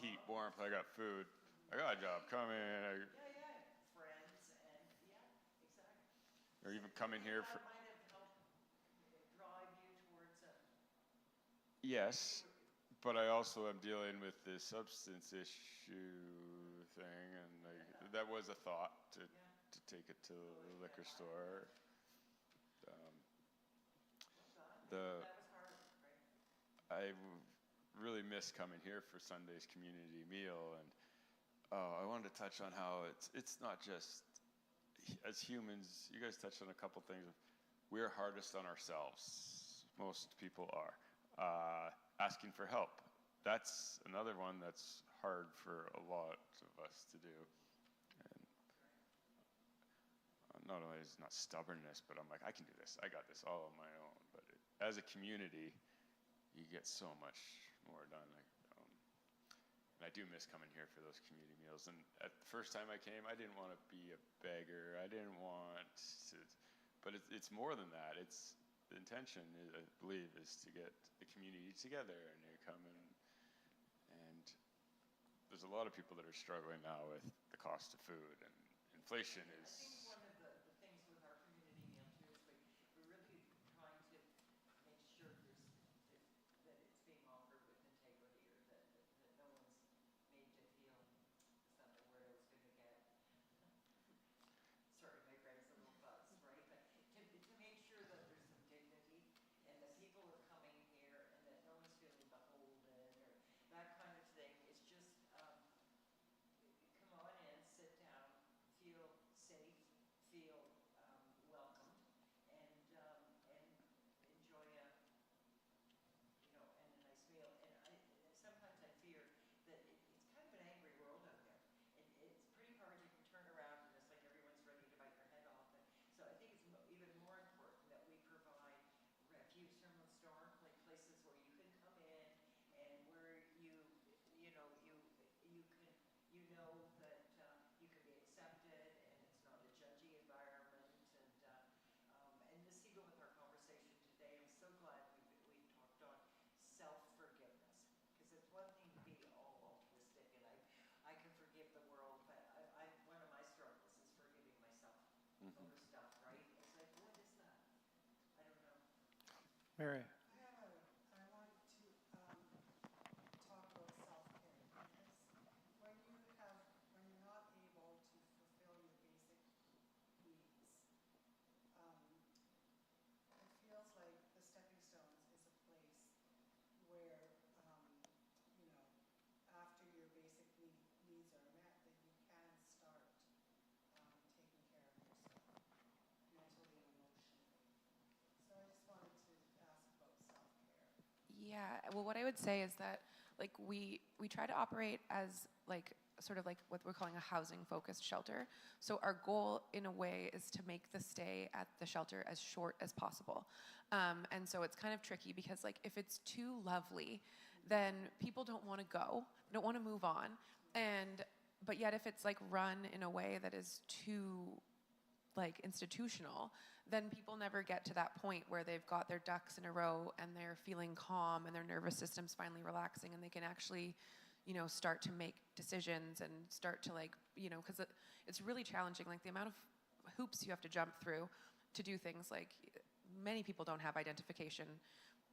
heat, warmth, I got food. I got a job, come in. Yeah, friends and, yeah, exactly. Or even So coming you here think for, that might have helped drive you towards a, yes, but I also am dealing with this substance issue thing, and that was a thought to take it to the liquor store. The that was hard, right? I really miss coming here for Sunday's community meal, and I wanted to touch on how it's not just as humans. You guys touched on a couple things. We're hardest on ourselves. Most people are. Asking for help. That's another one that's hard for a lot of us to do. And not only is it not stubbornness, but I'm like, I can do this. I got this all on my own. But as a community, you get so much more done. And I do miss coming here for those community meals. And at the first time I came, I didn't want to be a beggar. I didn't want to, but it's more than that. It's the intention, I believe, is to get the community together, and you come in, and there's a lot of people that are struggling now with the cost of food, and inflation I is. think one of the things with our community meal too is we're really trying to make sure that it's being offered with integrity, or that no one's made to feel, is that the word I was going to get? Sorry, my brain's a little buzzed, right? But to make sure that there's some dignity and that people are coming here and that no one's feeling beholden or that kind of thing. It's just come on in, sit down, feel safe, feel welcomed, and enjoy a and a nice meal. And sometimes I fear that it's kind of an angry world out there. It's pretty hard. You can turn around and it's like everyone's ready to bite your head off. So I think it's even more important that we provide refuge from the storm, like places where you can come in and where you know you can that you can be accepted and it's not a judgy environment. And this even with our conversation today, I'm so glad we've talked on self-forgiveness, because it's one thing to be all altruistic and I can forgive the world, but one of my struggles is forgiving myself over stuff, right? It's like, what is that? I don't know. Mary. I want to talk about self-care, because when you're not able to fulfill your basic needs, it feels like the stepping stones is a place where, you know, after your basic needs are met, that you can start taking care of yourself, mentally and emotionally. So I just wanted to ask about self-care. Yeah, well, what I would say is that like we try to operate as like sort of like what we're calling a housing focused shelter. So our goal in a way is to make the stay at the shelter as short as possible. And so it's kind of tricky because like if it's too lovely, then people don't want to go, they don't want to move on. But yet if it's like run in a way that is too like institutional, then people never get to that point where they've got their ducks in a row and they're feeling calm and their nervous system's finally relaxing and they can actually, start to make decisions and start to like, because it's really challenging, like the amount of hoops you have to jump through to do things like many people don't have identification.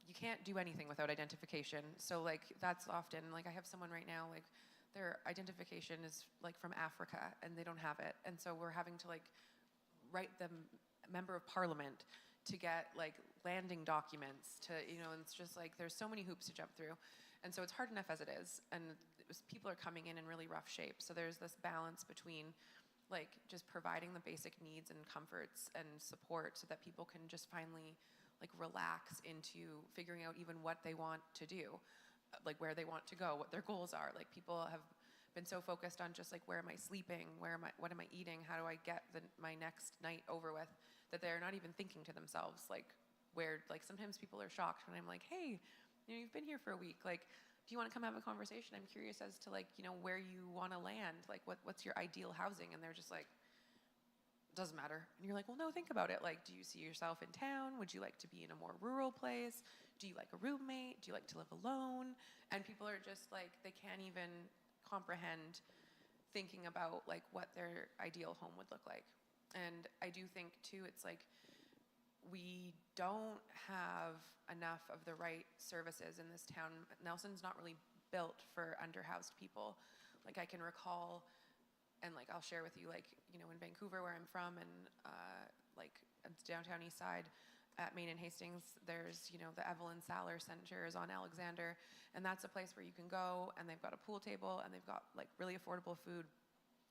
You can't do anything without identification. So like that's often, like I have someone right now, like their identification is like from Africa and they don't have it. And so we're having to like write them member of parliament to get like landing documents to, and it's just like there's so many hoops to jump through. And so it's hard enough as it is. And people are coming in really rough shape. So there's this balance between like just providing the basic needs and comforts and support so that people can just finally like relax into figuring out even what they want to do, like where they want to go, what their goals are. Like people have been so focused on just like where am I sleeping, what am I eating, how do I get my next night over with, that they're not even thinking to themselves like where, like sometimes people are shocked when I'm like, hey, you've been here for a week, like do you want to come have a conversation? I'm curious as to like, where you want to land, like what's your ideal housing? And they're just like, doesn't matter. And you're like, well, no, think about it. Like, do you see yourself in town? Would you like to be in a more rural place? Do you like a roommate? Do you like to live alone? And people are just like, they can't even comprehend thinking about like what their ideal home would look like. And I do think too, it's like we don't have enough of the right services in this town. Nelson's not really built for underhoused people. Like I can recall, and like I'll share with you, like, you know, in Vancouver where I'm from, and like downtown east side at Main and Hastings, there's, you know, the Evelyn Saller Center is on Alexander, and that's a place where you can go, and they've got a pool table, and they've got like really affordable food,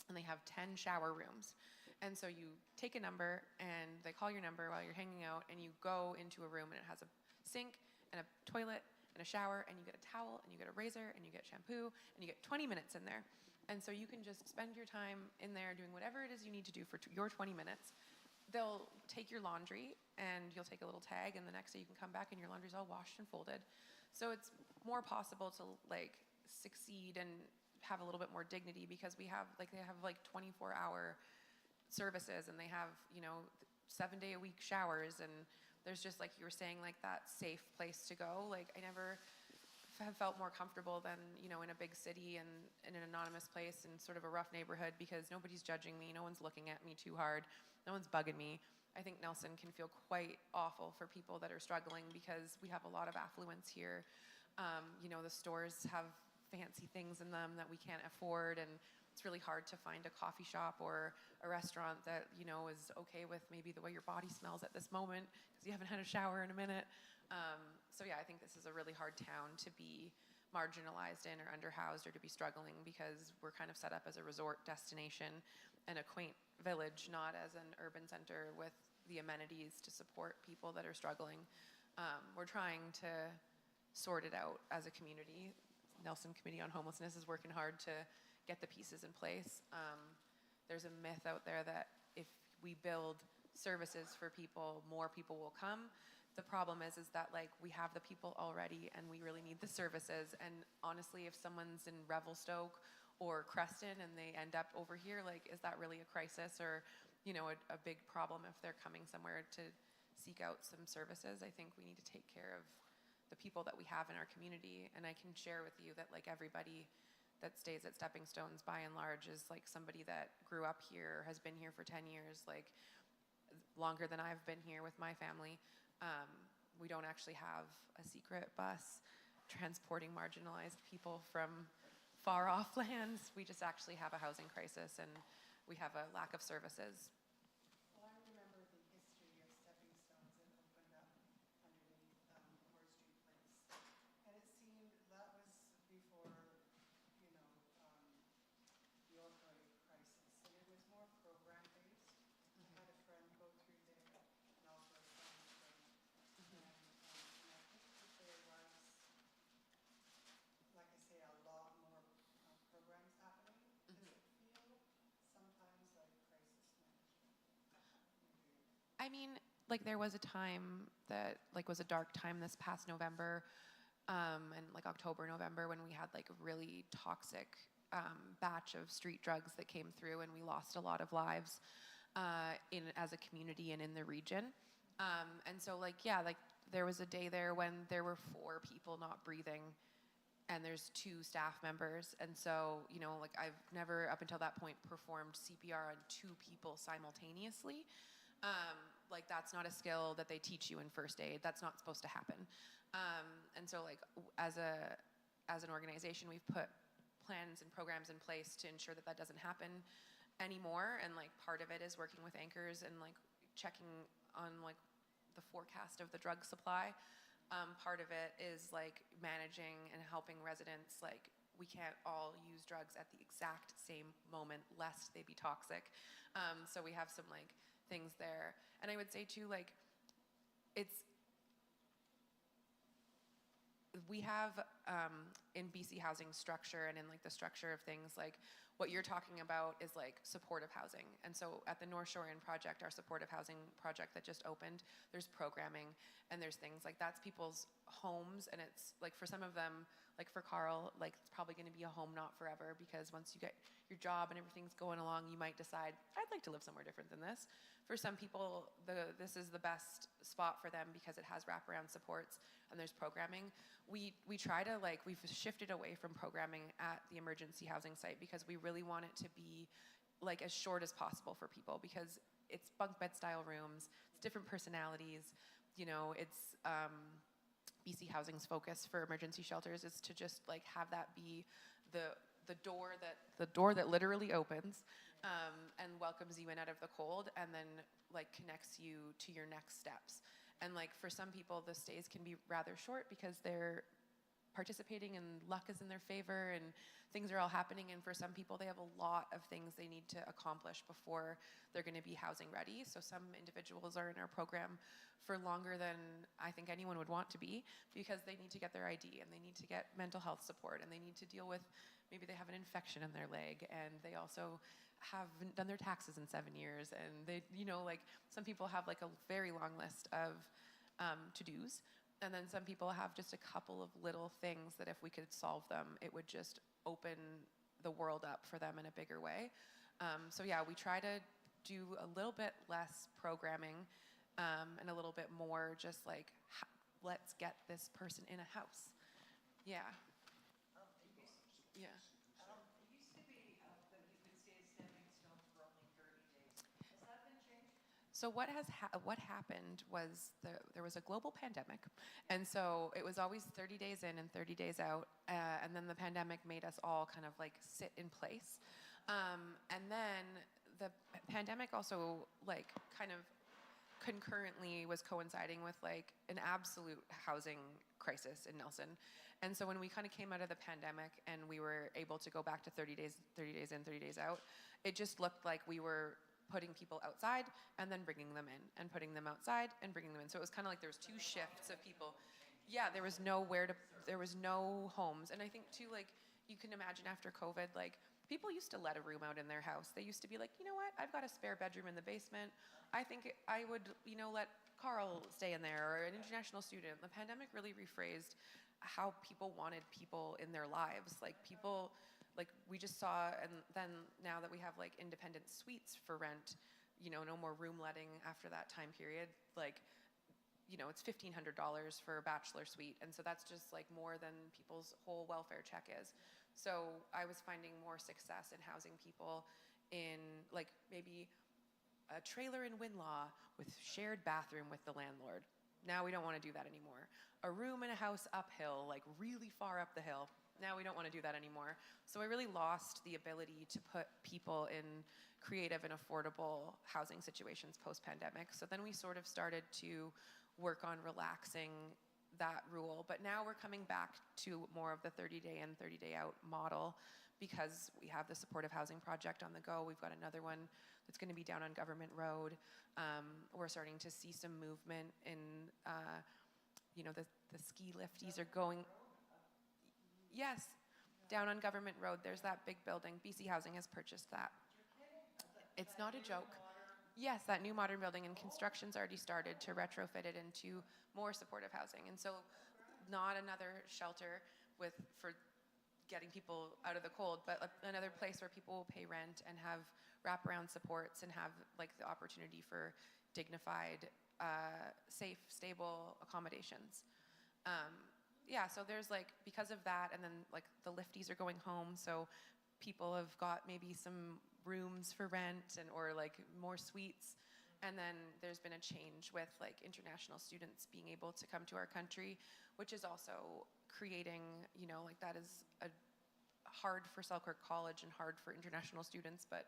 and they have 10 shower rooms. And so you take a number, and they call your number while you're hanging out, and you go into a room, and it has a sink and a toilet and a shower, and you get a towel, and you get a razor, and you get shampoo, and you get 20 minutes in there. And so you can just spend your time in there doing whatever it is you need to do for your 20 minutes. They'll take your laundry, and you'll take a little tag, and the next day you can come back and your laundry's all washed and folded. So it's more possible to like succeed and have a little bit more dignity, because they have like 24-hour services, and they have, you know, 7-day-a-week showers, and there's just, like you were saying, like that safe place to go. Like I never have felt more comfortable than, you know, in a big city and in an anonymous place in sort of a rough neighborhood, because nobody's judging me, no one's looking at me too hard, no one's bugging me. I think Nelson can feel quite awful for people that are struggling, because we have a lot of affluence here. You know, the stores have fancy things in them that we can't afford, and it's really hard to find a coffee shop or a restaurant that, you know, is okay with maybe the way your body smells at this moment because you haven't had a shower in a minute. So yeah, I think this is a really hard town to be marginalized in or underhoused or to be struggling, because we're kind of set up as a resort destination and a quaint village, not as an urban center with the amenities to support people that are struggling. We're trying to sort it out as a community. Nelson Committee on Homelessness is working hard to get the pieces in place. There's a myth out there that if we build services for people, more people will come. The problem is that like we have the people already, and we really need the services. And honestly, if someone's in Revelstoke or Creston and they end up over here, like, is that really a crisis or, you know, a big problem if they're coming somewhere to seek out some services? I think we need to take care of the people that we have in our community. And I can share with you that like everybody that stays at Stepping Stones by and large is like somebody that grew up here, has been here for 10 years, like longer than I've been here with my family. We don't actually have a secret bus transporting marginalized people from far off lands. We just actually have a housing crisis, and we have a lack of services. Well, I remember the history of Stepping Stones that opened up underneath Moore Street Place. And it seemed that was before, you know, the opioid crisis. And it was more program-based. I had a friend go through there, and also a friend's friend. And I think that there was, like I say, a lot more programs happening. Does it feel sometimes like crisis management? Maybe. I mean, like there was a time that like was a dark time this past November, and like October, November, when we had like a really toxic batch of street drugs that came through, and we lost a lot of lives as a community and in the region. And so like, yeah, like there was a day there when there were 4 people not breathing, and there's 2 staff members. And so, you know, like I've never up until that point performed CPR on 2 people simultaneously. Like that's not a skill that they teach you in first aid. That's not supposed to happen. And so like as an organization, we've put plans and programs in place to ensure that that doesn't happen anymore. And like part of it is working with anchors and like checking on like the forecast of the drug supply. Part of it is like managing and helping residents. Like we can't all use drugs at the exact same moment lest they be toxic. So we have some like things there. And I would say too, like we have in BC housing structure and in like the structure of things, like what you're talking about is like supportive housing. And so at the North Shore Inn project, our supportive housing project that just opened, there's programming and there's things like that's people's homes, and it's like for some of them, like for Carl, like it's probably going to be a home not forever, because once you get your job and everything's going along, you might decide, I'd like to live somewhere different than this. For some people, this is the best spot for them because it has wraparound supports and there's programming. We try to, like, we've shifted away from programming at the emergency housing site because we really want it to be like as short as possible for people, because it's bunk bed style rooms, it's different personalities, you know, it's BC Housing's focus for emergency shelters is to just like have that be the door that literally opens and welcomes you in out of the cold, and then like connects you to your next steps. And like for some people, the stays can be rather short because they're participating and luck is in their favor and things are all happening. And for some people, they have a lot of things they need to accomplish before they're going to be housing ready. So some individuals are in our program for longer than I think anyone would want to be, because they need to get their ID and they need to get mental health support and they need to deal with, maybe they have an infection in their leg and they also haven't done their taxes in 7 years, and they, you know, like some people have like a very long list of to-dos, and then some people have just a couple of little things that if we could solve them, it would just open the world up for them in a bigger way. So yeah, we try to do a little bit less programming and a little bit more just like, let's get this person in a house. Yeah. Yeah. It used to be that you could stay at Stepping Stone for only 30 days. Has that been changed? So what happened was there was a global pandemic, and so it was always 30 days in and 30 days out, and then the pandemic made us all kind of like sit in place, and then the pandemic also like kind of concurrently was coinciding with like an absolute housing crisis in Nelson. And so when we kind of came out of the pandemic and we were able to go back to 30 days in, 30 days out, it just looked like we were putting people outside and then bringing them in, and putting them outside and bringing them in. So it was kind of like there was two shifts of people. Yeah, there was no homes. And I think too, like, you can imagine after COVID, like, people used to let a room out in their house. They used to be like, you know what, I've got a spare bedroom in the basement. I think I would, you know, let Carl stay in there, or an international student. The pandemic really rephrased how people wanted people in their lives. Like people, like we just saw, and then now that we have like independent suites for rent, you know, no more room letting after that time period, like, you know, it's $1,500 for a bachelor suite. And so that's just like more than people's whole welfare check is. So I was finding more success in housing people in like maybe a trailer in Winlaw with shared bathroom with the landlord. Now we don't want to do that anymore. A room in a house uphill, like really far up the hill. Now we don't want to do that anymore. So I really lost the ability to put people in creative and affordable housing situations post-pandemic. So then we sort of started to work on relaxing that rule. But now we're coming back to more of the 30-day in, 30-day out model, because we have the supportive housing project on the go. We've got another one that's going to be down on Government Road. We're starting to see some movement in, you know, the ski lifties are going. Yes, down on Government Road, there's that big building. BC Housing has purchased that. It's not a joke. Yes, that new modern building, and construction's already started to retrofit it into more supportive housing. And so not another shelter for getting people out of the cold, but another place where people will pay rent and have wraparound supports and have like the opportunity for dignified, safe, stable accommodations. Yeah, so there's like, because of that, and then like the lifties are going home, so people have got maybe some rooms for rent or like more suites. And then there's been a change with like international students being able to come to our country, which is also creating, you know, like that is hard for Selkirk College and hard for international students, but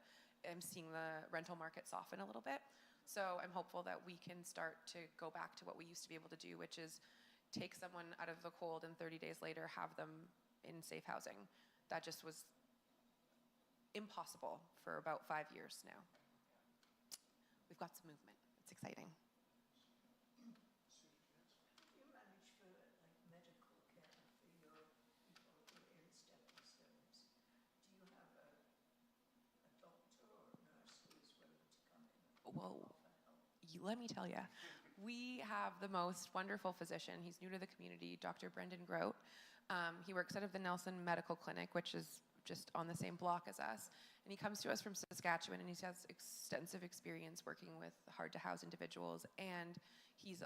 I'm seeing the rental market soften a little bit. So I'm hopeful that we can start to go back to what we used to be able to do, which is take someone out of the cold and 30 days later have them in safe housing. That just was impossible for about 5 years now. We've got some movement. It's exciting. You manage for like medical care for your people who are in stepping stones. Do you have a doctor or nurse who is willing to come in and Well, offer help? let me tell you, We have the most wonderful physician. He's new to the community, Dr. Brendan Grote. He works out of the Nelson Medical Clinic, which is just on the same block as us. And he comes to us from Saskatchewan, and he has extensive experience working with hard-to-house individuals. And he's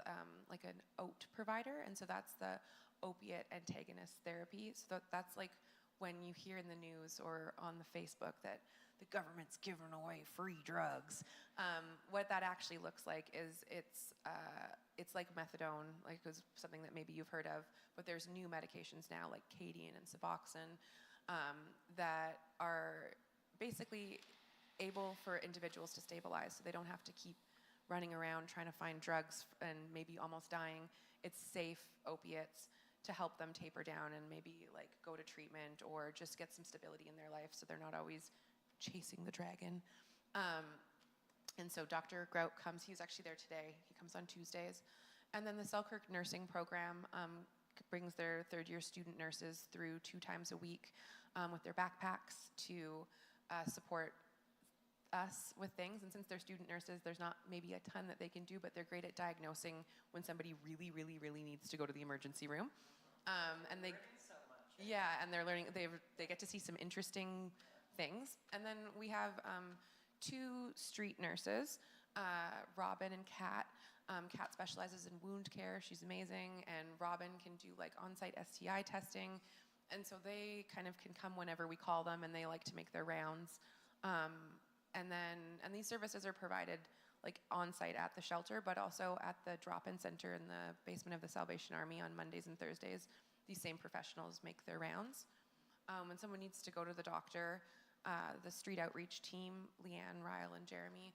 like an OAT provider, and so that's the opiate antagonist therapy. So that's like when you hear in the news or on the Facebook that the government's giving away free drugs. What that actually looks like is it's like methadone, like it was something that maybe you've heard of, but there's new medications now like Cadian and Suboxone that are basically able for individuals to stabilize, so they don't have to keep running around trying to find drugs and maybe almost dying. It's safe opiates to help them taper down and maybe like go to treatment or just get some stability in their life so they're not always chasing the dragon. And so Dr. Grout comes, he's actually there today, he comes on Tuesdays. And then the Selkirk Nursing Program brings their third-year student nurses through 2 times a week with their backpacks to support us with things. And since they're student nurses, there's not maybe a ton that they can do, but they're great at diagnosing when somebody really, really, really needs to go to the emergency room. And they, So much. yeah, and they're learning, they get to see some interesting things. And then we have 2 street nurses, Robin and Kat. Kat specializes in wound care. She's amazing. And Robin can do like on-site STI testing. And so they kind of can come whenever we call them, and they like to make their rounds. And these services are provided like on-site at the shelter, but also at the drop-in center in the basement of the Salvation Army on Mondays and Thursdays. These same professionals make their rounds. When someone needs to go to the doctor, the street outreach team, Leanne, Ryle, and Jeremy,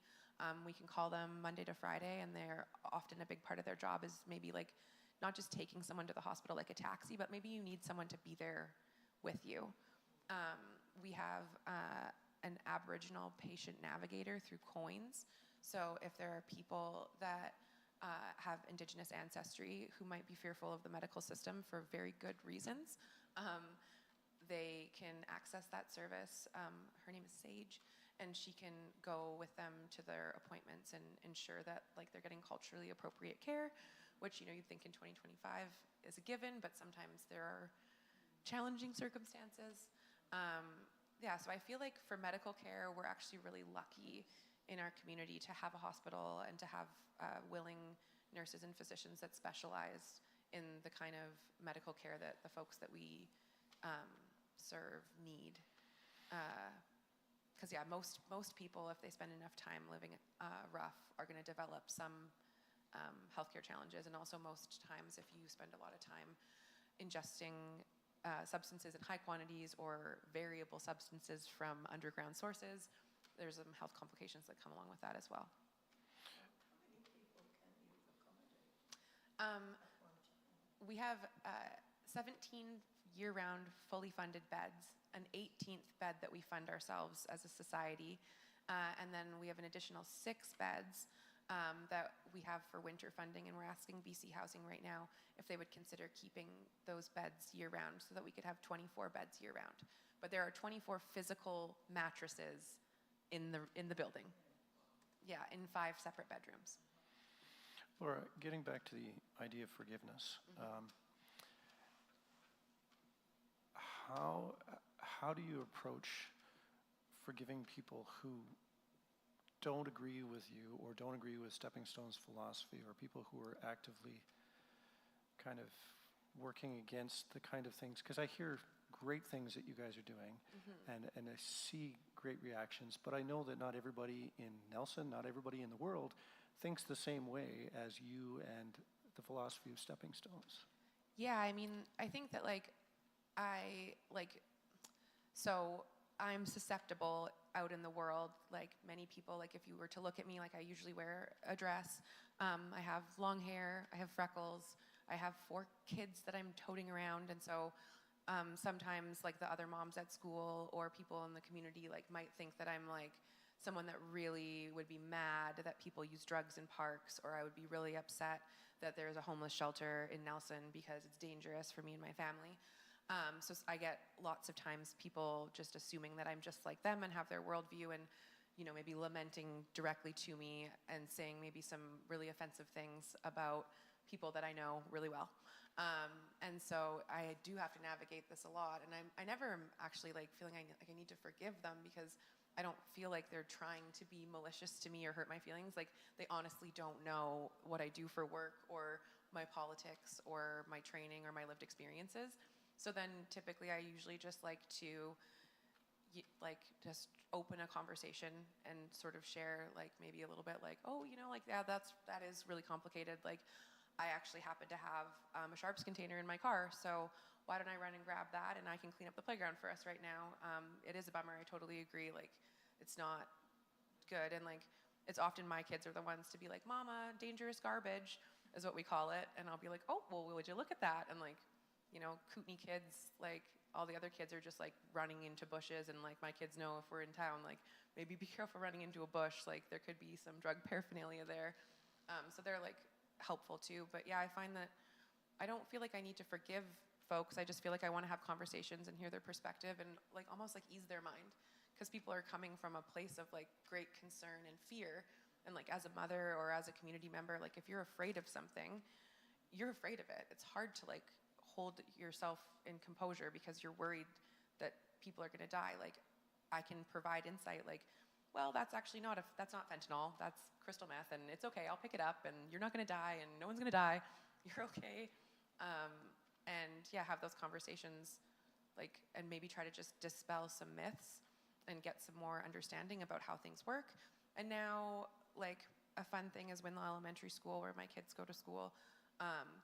we can call them Monday to Friday, and they're often a big part of their job is maybe like not just taking someone to the hospital like a taxi, but maybe you need someone to be there with you. We have an Aboriginal patient navigator through COINS. So if there are people that have Indigenous ancestry who might be fearful of the medical system for very good reasons, they can access that service. Her name is Sage, and she can go with them to their appointments and ensure that like they're getting culturally appropriate care, which you'd think in 2025 is a given, but sometimes there are challenging circumstances. So I feel like for medical care, we're actually really lucky in our community to have a hospital and to have willing nurses and physicians that specialize in the kind of medical care that the folks that we serve need. Because most people, if they spend enough time living rough, are going to develop some healthcare challenges. And also most times, if you spend a lot of time ingesting substances in high quantities or variable substances from underground sources, there's some health complications that come along with that as well. How many people can you accommodate at one time? We have 17 year-round fully funded beds, an 18th bed that we fund ourselves as a society, and then we have an additional 6 beds that we have for winter funding, and we're asking BC Housing right now if they would consider keeping those beds year-round so that we could have 24 beds year-round. But there are 24 physical mattresses in the building. Yeah, in 5 separate bedrooms. Laura, getting back to the idea of forgiveness, how do you approach forgiving people who don't agree with you or don't agree with Stepping Stone's philosophy, or people who are actively kind of working against the kind of things? Because I hear great things that you guys are doing, and I see great reactions, but I know that not everybody in Nelson, not everybody in the world thinks the same way as you and the philosophy of Stepping Stones. Yeah, I mean, I think that so I'm susceptible out in the world, like many people. Like if you were to look at me, like I usually wear a dress. I have long hair, I have freckles, I have 4 kids that I'm toting around, and so sometimes like the other moms at school or people in the community like might think that I'm like someone that really would be mad that people use drugs in parks, or I would be really upset that there's a homeless shelter in Nelson because it's dangerous for me and my family. So I get lots of times people just assuming that I'm just like them and have their worldview, and maybe lamenting directly to me and saying maybe some really offensive things about people that I know really well. And so I do have to navigate this a lot. And I never am actually like feeling like I need to forgive them, because I don't feel like they're trying to be malicious to me or hurt my feelings. Like, they honestly don't know what I do for work or my politics or my training or my lived experiences. So then typically I usually just like to just open a conversation and sort of share like maybe a little bit like, oh, like, yeah, that is really complicated. Like, I actually happen to have a sharps container in my car, so why don't I run and grab that and I can clean up the playground for us right now. It is a bummer, I totally agree. Like, it's not good, and like, it's often my kids are the ones to be like, Mama, dangerous garbage is what we call it, and I'll be like, oh, well, would you look at that? And like, kootenai kids, like, all the other kids are just like running into bushes, and like, my kids know if we're in town, like, maybe be careful running into a bush, like there could be some drug paraphernalia there. So they're like helpful too. But yeah, I find that I don't feel like I need to forgive folks. I just feel like I want to have conversations and hear their perspective and like almost like ease their mind, because people are coming from a place of like great concern and fear. And like, as a mother or as a community member, like, if you're afraid of something, you're afraid of it. It's hard to like hold yourself in composure because you're worried that people are going to die. Like, I can provide insight like, well, that's actually that's not fentanyl, that's crystal meth, and it's okay, I'll pick it up, and you're not going to die, and no one's going to die, you're okay. And yeah, have those conversations, like, and maybe try to just dispel some myths and get some more understanding about how things work. And now, like, a fun thing is when the elementary school where my kids go to school,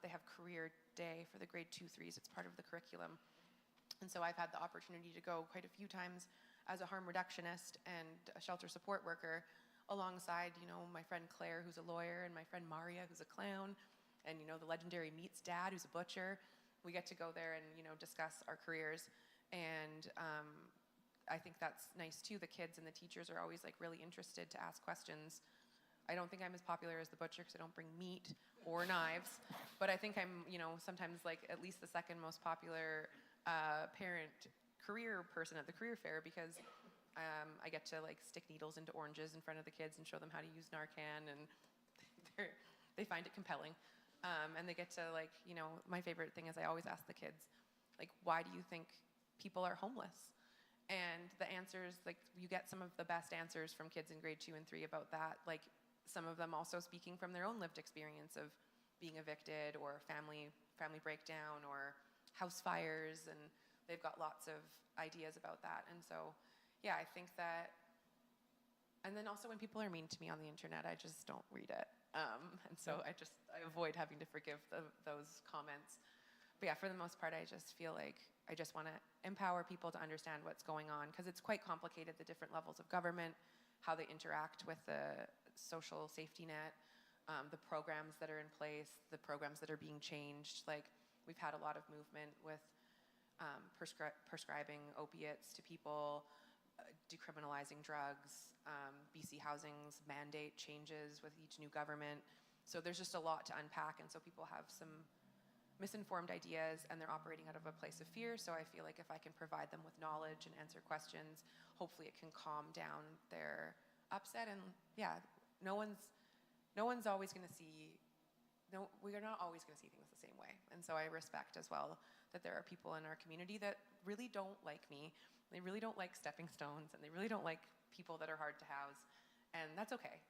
they have career day for the grade 2-3s. It's part of the curriculum. And so I've had the opportunity to go quite a few times as a harm reductionist and a shelter support worker, alongside, my friend Claire, who's a lawyer, and my friend Maria, who's a clown, and, the legendary Meat's dad, who's a butcher. We get to go there and, discuss our careers. And I think that's nice too. The kids and the teachers are always like really interested to ask questions. I don't think I'm as popular as the butcher because I don't bring meat or knives, but I think I'm, sometimes like at least the second most popular parent career person at the career fair, because I get to like stick needles into oranges in front of the kids and show them how to use Narcan, and they find it compelling. And they get to like, my favorite thing is I always ask the kids, like, why do you think people are homeless? And the answers, like, you get some of the best answers from kids in grade 2 and 3 about that. Like, some of them also speaking from their own lived experience of being evicted or family breakdown or house fires, and they've got lots of ideas about that. And so, yeah, I think that, and then also when people are mean to me on the internet, I just don't read it. And so I avoid having to forgive those comments. But yeah, for the most part, I just feel like I just want to empower people to understand what's going on, because it's quite complicated, the different levels of government, how they interact with the social safety net, the programs that are in place, the programs that are being changed. Like, we've had a lot of movement with prescribing opiates to people, decriminalizing drugs, BC Housing's mandate changes with each new government. So there's just a lot to unpack, and so people have some misinformed ideas, and they're operating out of a place of fear. So I feel like if I can provide them with knowledge and answer questions, hopefully it can calm down their upset. And yeah, no one's always going to see, we are not always going to see things the same way. And so I respect as well that there are people in our community that really don't like me. They really don't like stepping stones, and they really don't like people that are hard to house. And that's okay,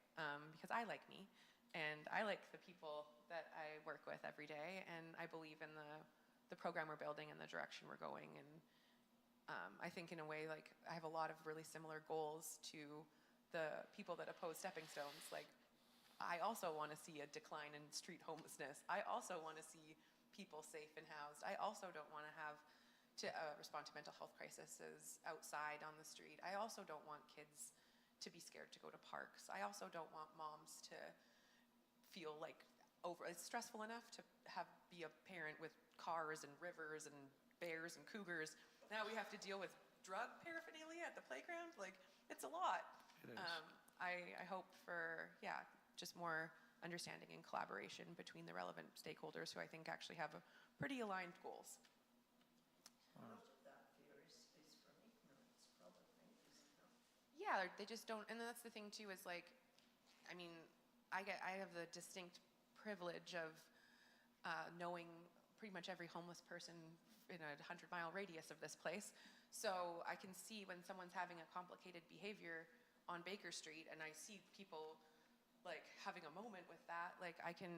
because I like me, and I like the people that I work with every day, and I believe in the program we're building and the direction we're going. And I think in a way, like, I have a lot of really similar goals to the people that oppose stepping stones. Like, I also want to see a decline in street homelessness. I also want to see people safe and housed. I also don't want to have to respond to mental health crises outside on the street. I also don't want kids to be scared to go to parks. I also don't want moms to feel like it's stressful enough to be a parent with cars and rivers and bears and cougars. Now we have to deal with drug paraphernalia at the playground. Like, it's a lot. It is. I hope for, just more understanding and collaboration between the relevant stakeholders who I think actually have pretty aligned goals. Most of that fear is for maintenance, probably, isn't it? yeah, they just don't. And that's the thing too is like, I mean, I have the distinct privilege of knowing pretty much every homeless person in a 100-mile radius of this place. So I can see when someone's having a complicated behavior on Baker Street, and I see people like having a moment with that, like I can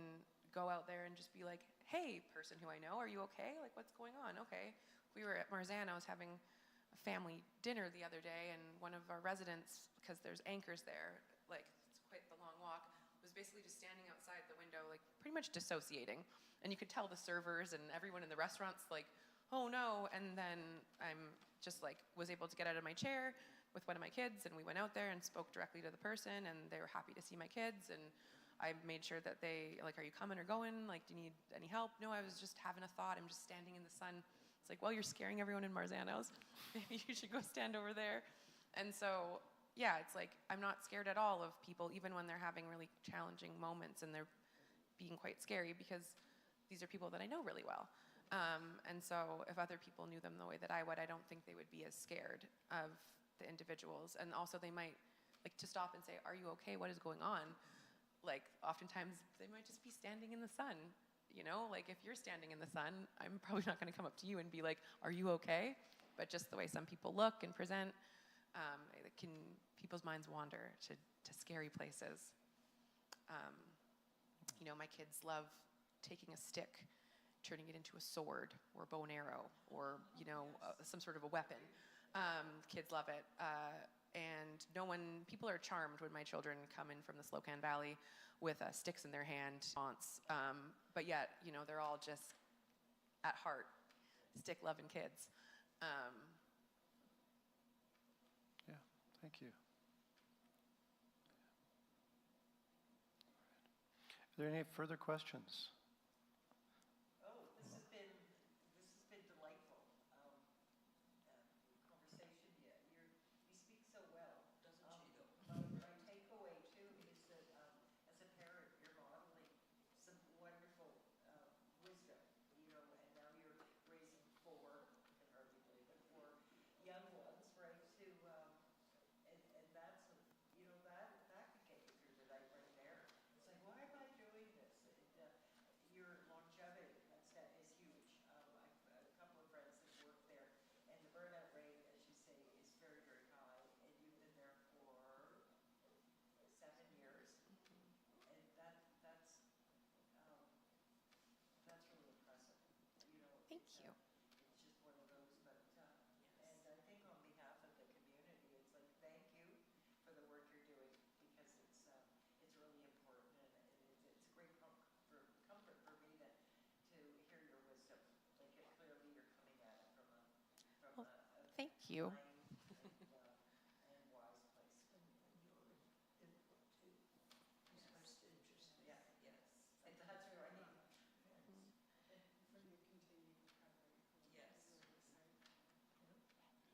go out there and just be like, hey, person who I know, are you okay? Like, what's going on? Okay. We were at Marzano, I was having a family dinner the other day, and one of our residents, because there's anchors there, like it's quite the long walk, was basically just standing outside the window, like pretty much dissociating. And you could tell the servers and everyone in the restaurant's like, oh no. And then I'm just like, was able to get out of my chair with one of my kids, and we went out there and spoke directly to the person, and they were happy to see my kids. And I made sure that they, like, are you coming or going? Like, do you need any help? No, I was just having a thought. I'm just standing in the sun. It's like, well, you're scaring everyone in Marzano's. Maybe you should go stand over there. And so, yeah, it's like, I'm not scared at all of people, even when they're having really challenging moments and they're being quite scary, because these are people that I know really well. And so if other people knew them the way that I would, I don't think they would be as scared of the individuals. And also they might, like, to stop and say, are you okay? What is going on? Like, oftentimes they might just be standing in the sun. You know, like if you're standing in the sun, I'm probably not going to come up to you and be like, are you okay? But just the way some people look and present, people's minds wander to scary places. You know, my kids love taking a stick, turning it into a sword or bow and arrow or, you know, some sort of a weapon. Kids love it. And people are charmed when my children come in from the Slocan Valley with sticks in their hand, but yet, you know, they're all just at heart stick-loving kids. Yeah, thank you. Are there any further questions? Oh, this has been delightful. Conversation. Yeah, you speak so well. Doesn't she though? My takeaway too is that as a parent, you're modeling some wonderful wisdom, you know, and now you're raising four, I can hardly believe it, four young ones, right? And that's, you know, that could get you through the night right there. It's like, why am I doing this? And your longevity, that is huge. I've a couple of friends that work there, and the burnout rate, as you say, is very, very high. And you've been there for 7 years, and that's really impressive. You know, Thank you. It's just one of those. But and I think on behalf of the community, it's like thank you for the work you're doing, because it's really important, and it's a great comfort for me to hear your wisdom. Like clearly you're coming at it from Well, a thank you. kind and wise place. And your input too is most interesting. Yeah. Yes. And that's what I need. Yes. And for your continued recovery. Yes.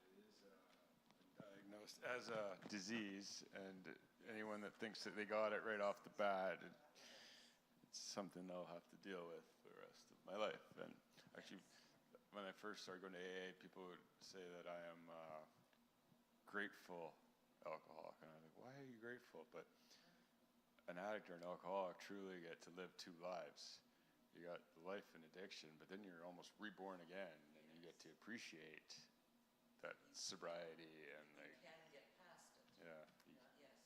Really exciting. It is diagnosed as a disease, and anyone that thinks that they got it right off the bat, it's something they'll have to deal with for the rest of my life. And actually, when I first started going to AA, people would say that I am grateful alcoholic, and I'm like, why are you grateful? But an addict or an alcoholic truly get to live two lives. You got the life and addiction, but then you're almost reborn again, and you get to appreciate that sobriety and You like, can get past it. yeah. Yes.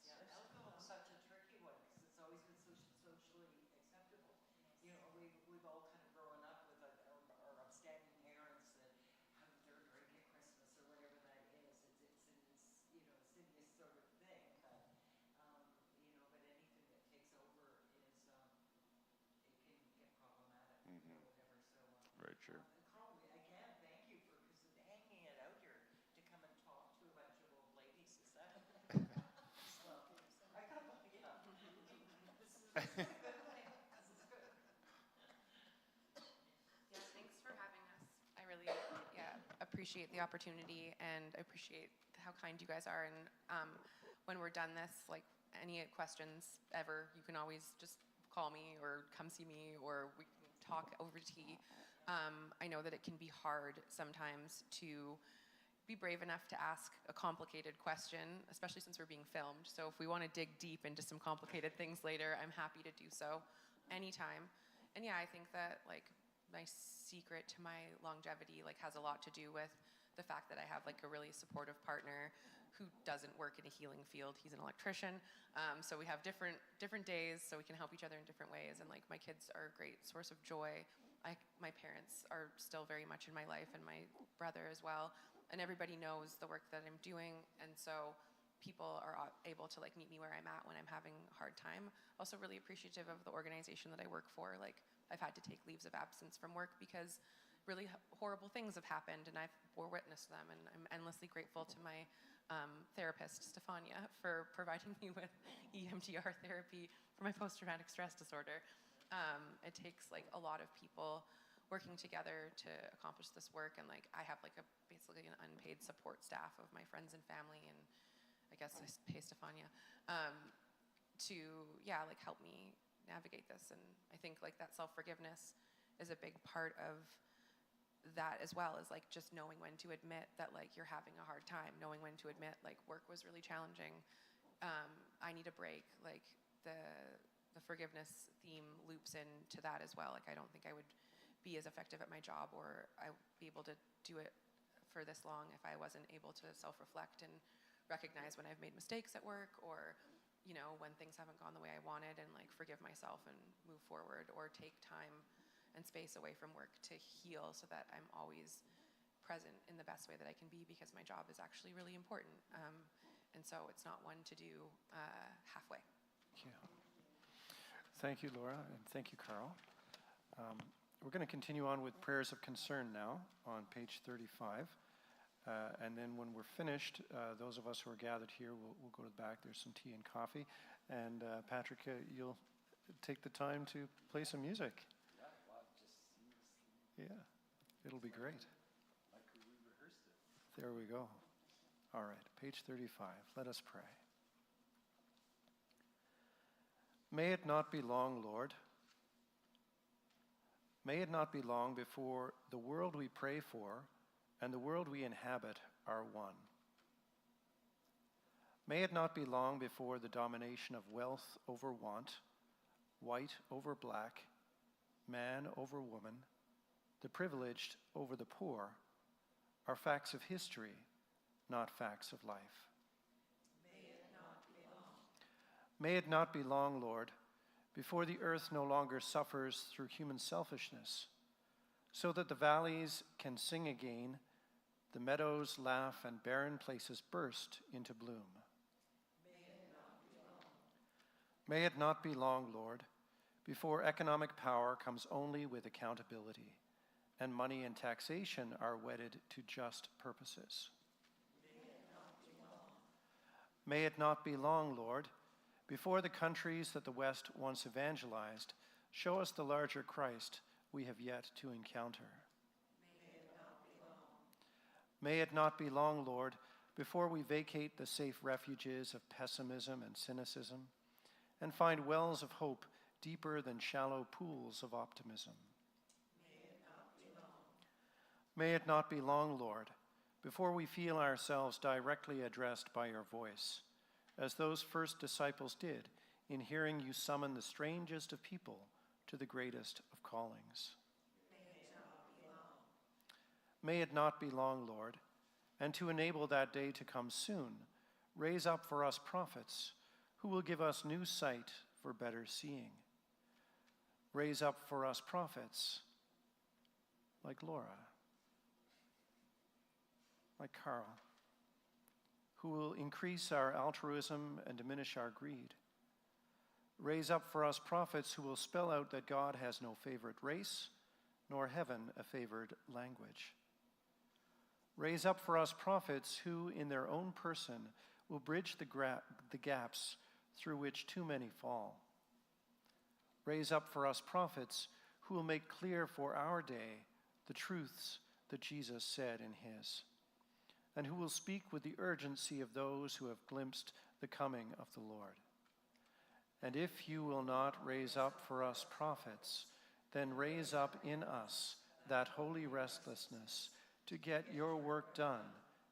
Yeah, alcohol's such a tricky one because it's always been socially acceptable. You know, we've all kind of grown up with our upstanding parents that have their drink at Christmas or whatever that is. It's you know, insidious sort of thing, but you know, but anything that takes over is it can get problematic, you know, whatever. So Very true. Carl, again, thank you for hanging it out here to come and talk to a bunch of old ladies. Is that? Well, I got yeah. This is a good thing. This is good. Yeah, thanks for having us. I really, appreciate the opportunity, and I appreciate how kind you guys are. And when we're done this, like, any questions ever, you can always just call me or come see me, or we can talk over tea. I know that it can be hard sometimes to be brave enough to ask a complicated question, especially since we're being filmed. So if we want to dig deep into some complicated things later, I'm happy to do so anytime. And yeah, I think that like my secret to my longevity like has a lot to do with the fact that I have like a really supportive partner who doesn't work in a healing field. He's an electrician. So we have different days, so we can help each other in different ways. And like my kids are a great source of joy. My parents are still very much in my life, and my brother as well. And everybody knows the work that I'm doing, and so people are able to like meet me where I'm at when I'm having a hard time. Also really appreciative of the organization that I work for. Like I've had to take leaves of absence from work because really horrible things have happened, and I've bore witness to them, and I'm endlessly grateful to my therapist, Stefania, for providing me with EMDR therapy for my post-traumatic stress disorder. It takes like a lot of people working together to accomplish this work, and like I have like basically an unpaid support staff of my friends and family, and I guess I pay Stefania to like help me navigate this. And I think like that self-forgiveness is a big part of that as well, as like just knowing when to admit that like you're having a hard time, knowing when to admit like work was really challenging, I need a break. Like the forgiveness theme loops into that as well. Like I don't think I would be as effective at my job, or I would be able to do it for this long if I wasn't able to self-reflect and recognize when I've made mistakes at work, or when things haven't gone the way I wanted, and like forgive myself and move forward, or take time and space away from work to heal so that I'm always present in the best way that I can be, because my job is actually really important. And so it's not one to do halfway. Yeah. Thank you, Laura, and thank you, Carl. We're going to continue on with prayers of concern now on page 35. And then when we're finished, those of us who are gathered here, we'll go to the back. There's some tea and coffee. And Patrick, you'll take the time to play some music. Yeah, well, just seamlessly. Yeah, it'll be great. Like we rehearsed it. There we go. All right, page 35. Let us pray. May it not be long, Lord. May it not be long before the world we pray for and the world we inhabit are one. May it not be long before the domination of wealth over want, white over black, man over woman, the privileged over the poor, are facts of history, not facts of life. May it not be long. May it not be long, Lord, before the earth no longer suffers through human selfishness, so that the valleys can sing again, the meadows laugh, and barren places burst into bloom. May it not be long. May it not be long, Lord, before economic power comes only with accountability, and money and taxation are wedded to just purposes. May it not be long. May it not be long, Lord, before the countries that the West once evangelized show us the larger Christ we have yet to encounter. May it not be long. May it not be long, Lord, before we vacate the safe refuges of pessimism and cynicism and find wells of hope deeper than shallow pools of optimism. May it not be long. May it not be long, Lord, before we feel ourselves directly addressed by your voice, as those first disciples did in hearing you summon the strangest of people to the greatest of callings. May it not be long. May it not be long, Lord, and to enable that day to come soon, raise up for us prophets who will give us new sight for better seeing. Raise up for us prophets like Laura, like Carl, who will increase our altruism and diminish our greed. Raise up for us prophets who will spell out that God has no favorite race, nor heaven a favored language. Raise up for us prophets who, in their own person, will bridge the gaps through which too many fall. Raise up for us prophets who will make clear for our day the truths that Jesus said in his, and who will speak with the urgency of those who have glimpsed the coming of the Lord. And if you will not raise up for us prophets, then raise up in us that holy restlessness to get your work done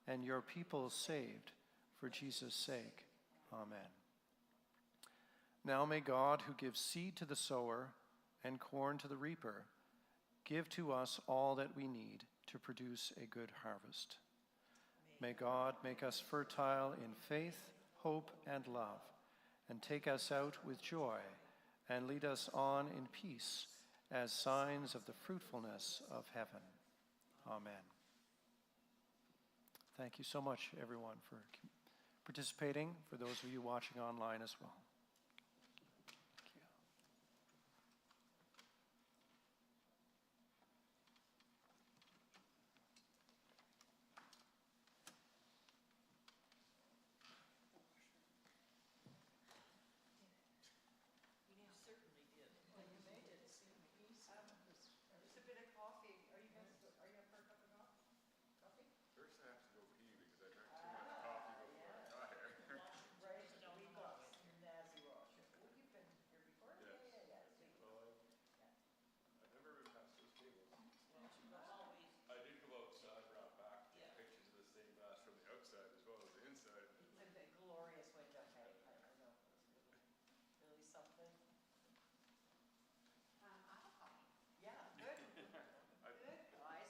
and your people saved for Jesus' sake. Amen. Now may God, who gives seed to the sower and corn to the reaper, give to us all that we need to produce a good harvest. May God make us fertile in faith, hope, and love, and take us out with joy and lead us on in peace as signs of the fruitfulness of heaven. Amen. Thank you so much, everyone, for participating, for those of you watching online as well. Thank you. You certainly did. And you made it seem easy. Just a bit of coffee. Are you guys, are you up for a cup of coffee? First I have to go pee because I drank too much coffee before I got here. Right, we got snazzy wash. Oh, you've been here before? Yes. Yeah. So you- Well, I've never been past those tables. Well, always. I did go outside, brought back Yeah. pictures of the stained glass from the outside as well as the inside. It's a glorious window. I know. It's really something. I have coffee. Yeah, good. Good, guys.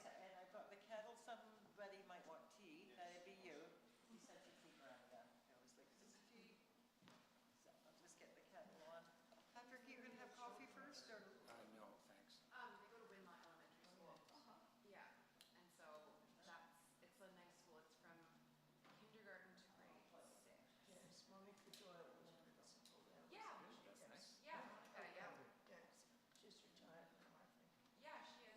And I've got the kettle. Somebody might want tea. That'd be you. You set your tea around that. I always like, is this a tea? So I'll just get the kettle on. Patrick, you gonna have coffee first or? No, thanks. They go to Winlaw Elementary School. Yeah, and so it's a nice school. It's from kindergarten to grade 6. Yes, Monica Doyle was a principal there. Yeah, That's nice. yeah, yeah. She's retired now, I think. Yeah, she is.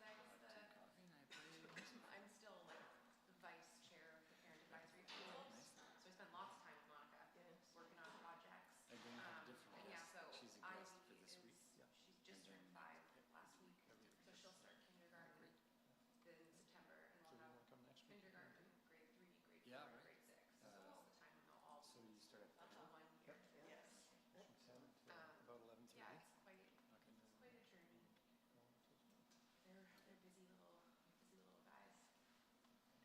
I'm still like the vice chair of the parent advisory committee. So I spend lots of time with Monica working on projects. And yeah, so Ivy she's just turned 5 last week. So she'll start kindergarten in September, and we'll have kindergarten, grade 3, grade 4, and grade 6. So it's the time when they'll all So you start at to 1 year. Yes. About 11:30. Yeah, it's quite a journey. They're busy little guys. And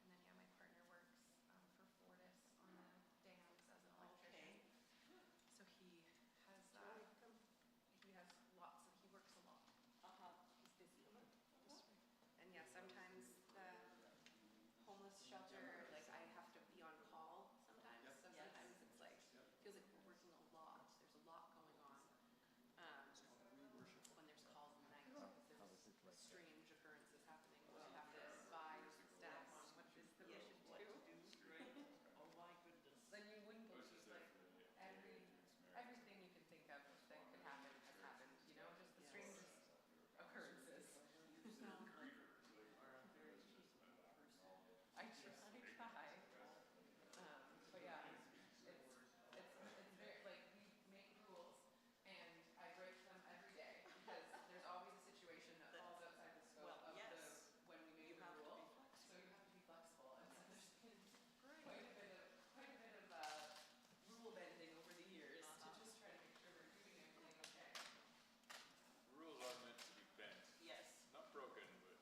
then yeah, my partner works for Fortis on the dams as an electrician. So he works a lot. He's busy. And yeah, sometimes the homeless shelter, like I have to be on call sometimes. So sometimes it's like feels like we're working a lot. There's a lot going on. When there's calls in the night, because there's strange occurrences happening. So you have to advise the staff on what it is that we should do. Right. Oh, my goodness. Then you wouldn't believe like everything you can think of that could happen has happened. You know, just the strangest occurrences. Are a very peaceful person. I try. But yeah, it's very like we make rules and I break them every day because there's always a situation that falls outside the scope Well, of yes. when we make You the have to rule. be flexible. So you have to be flexible. And so there's been Great. quite a bit of rule bending over the years to just try to make sure we're doing everything okay. Rules are meant to be bent, Yes. not broken, but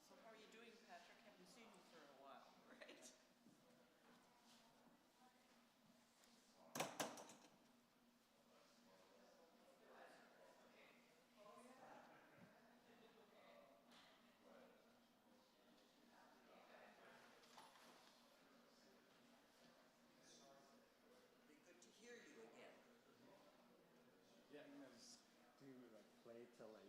So how are you doing, Patrick? Haven't seen you for a while, right? Be good to hear you again. Yeah, I was do like play till I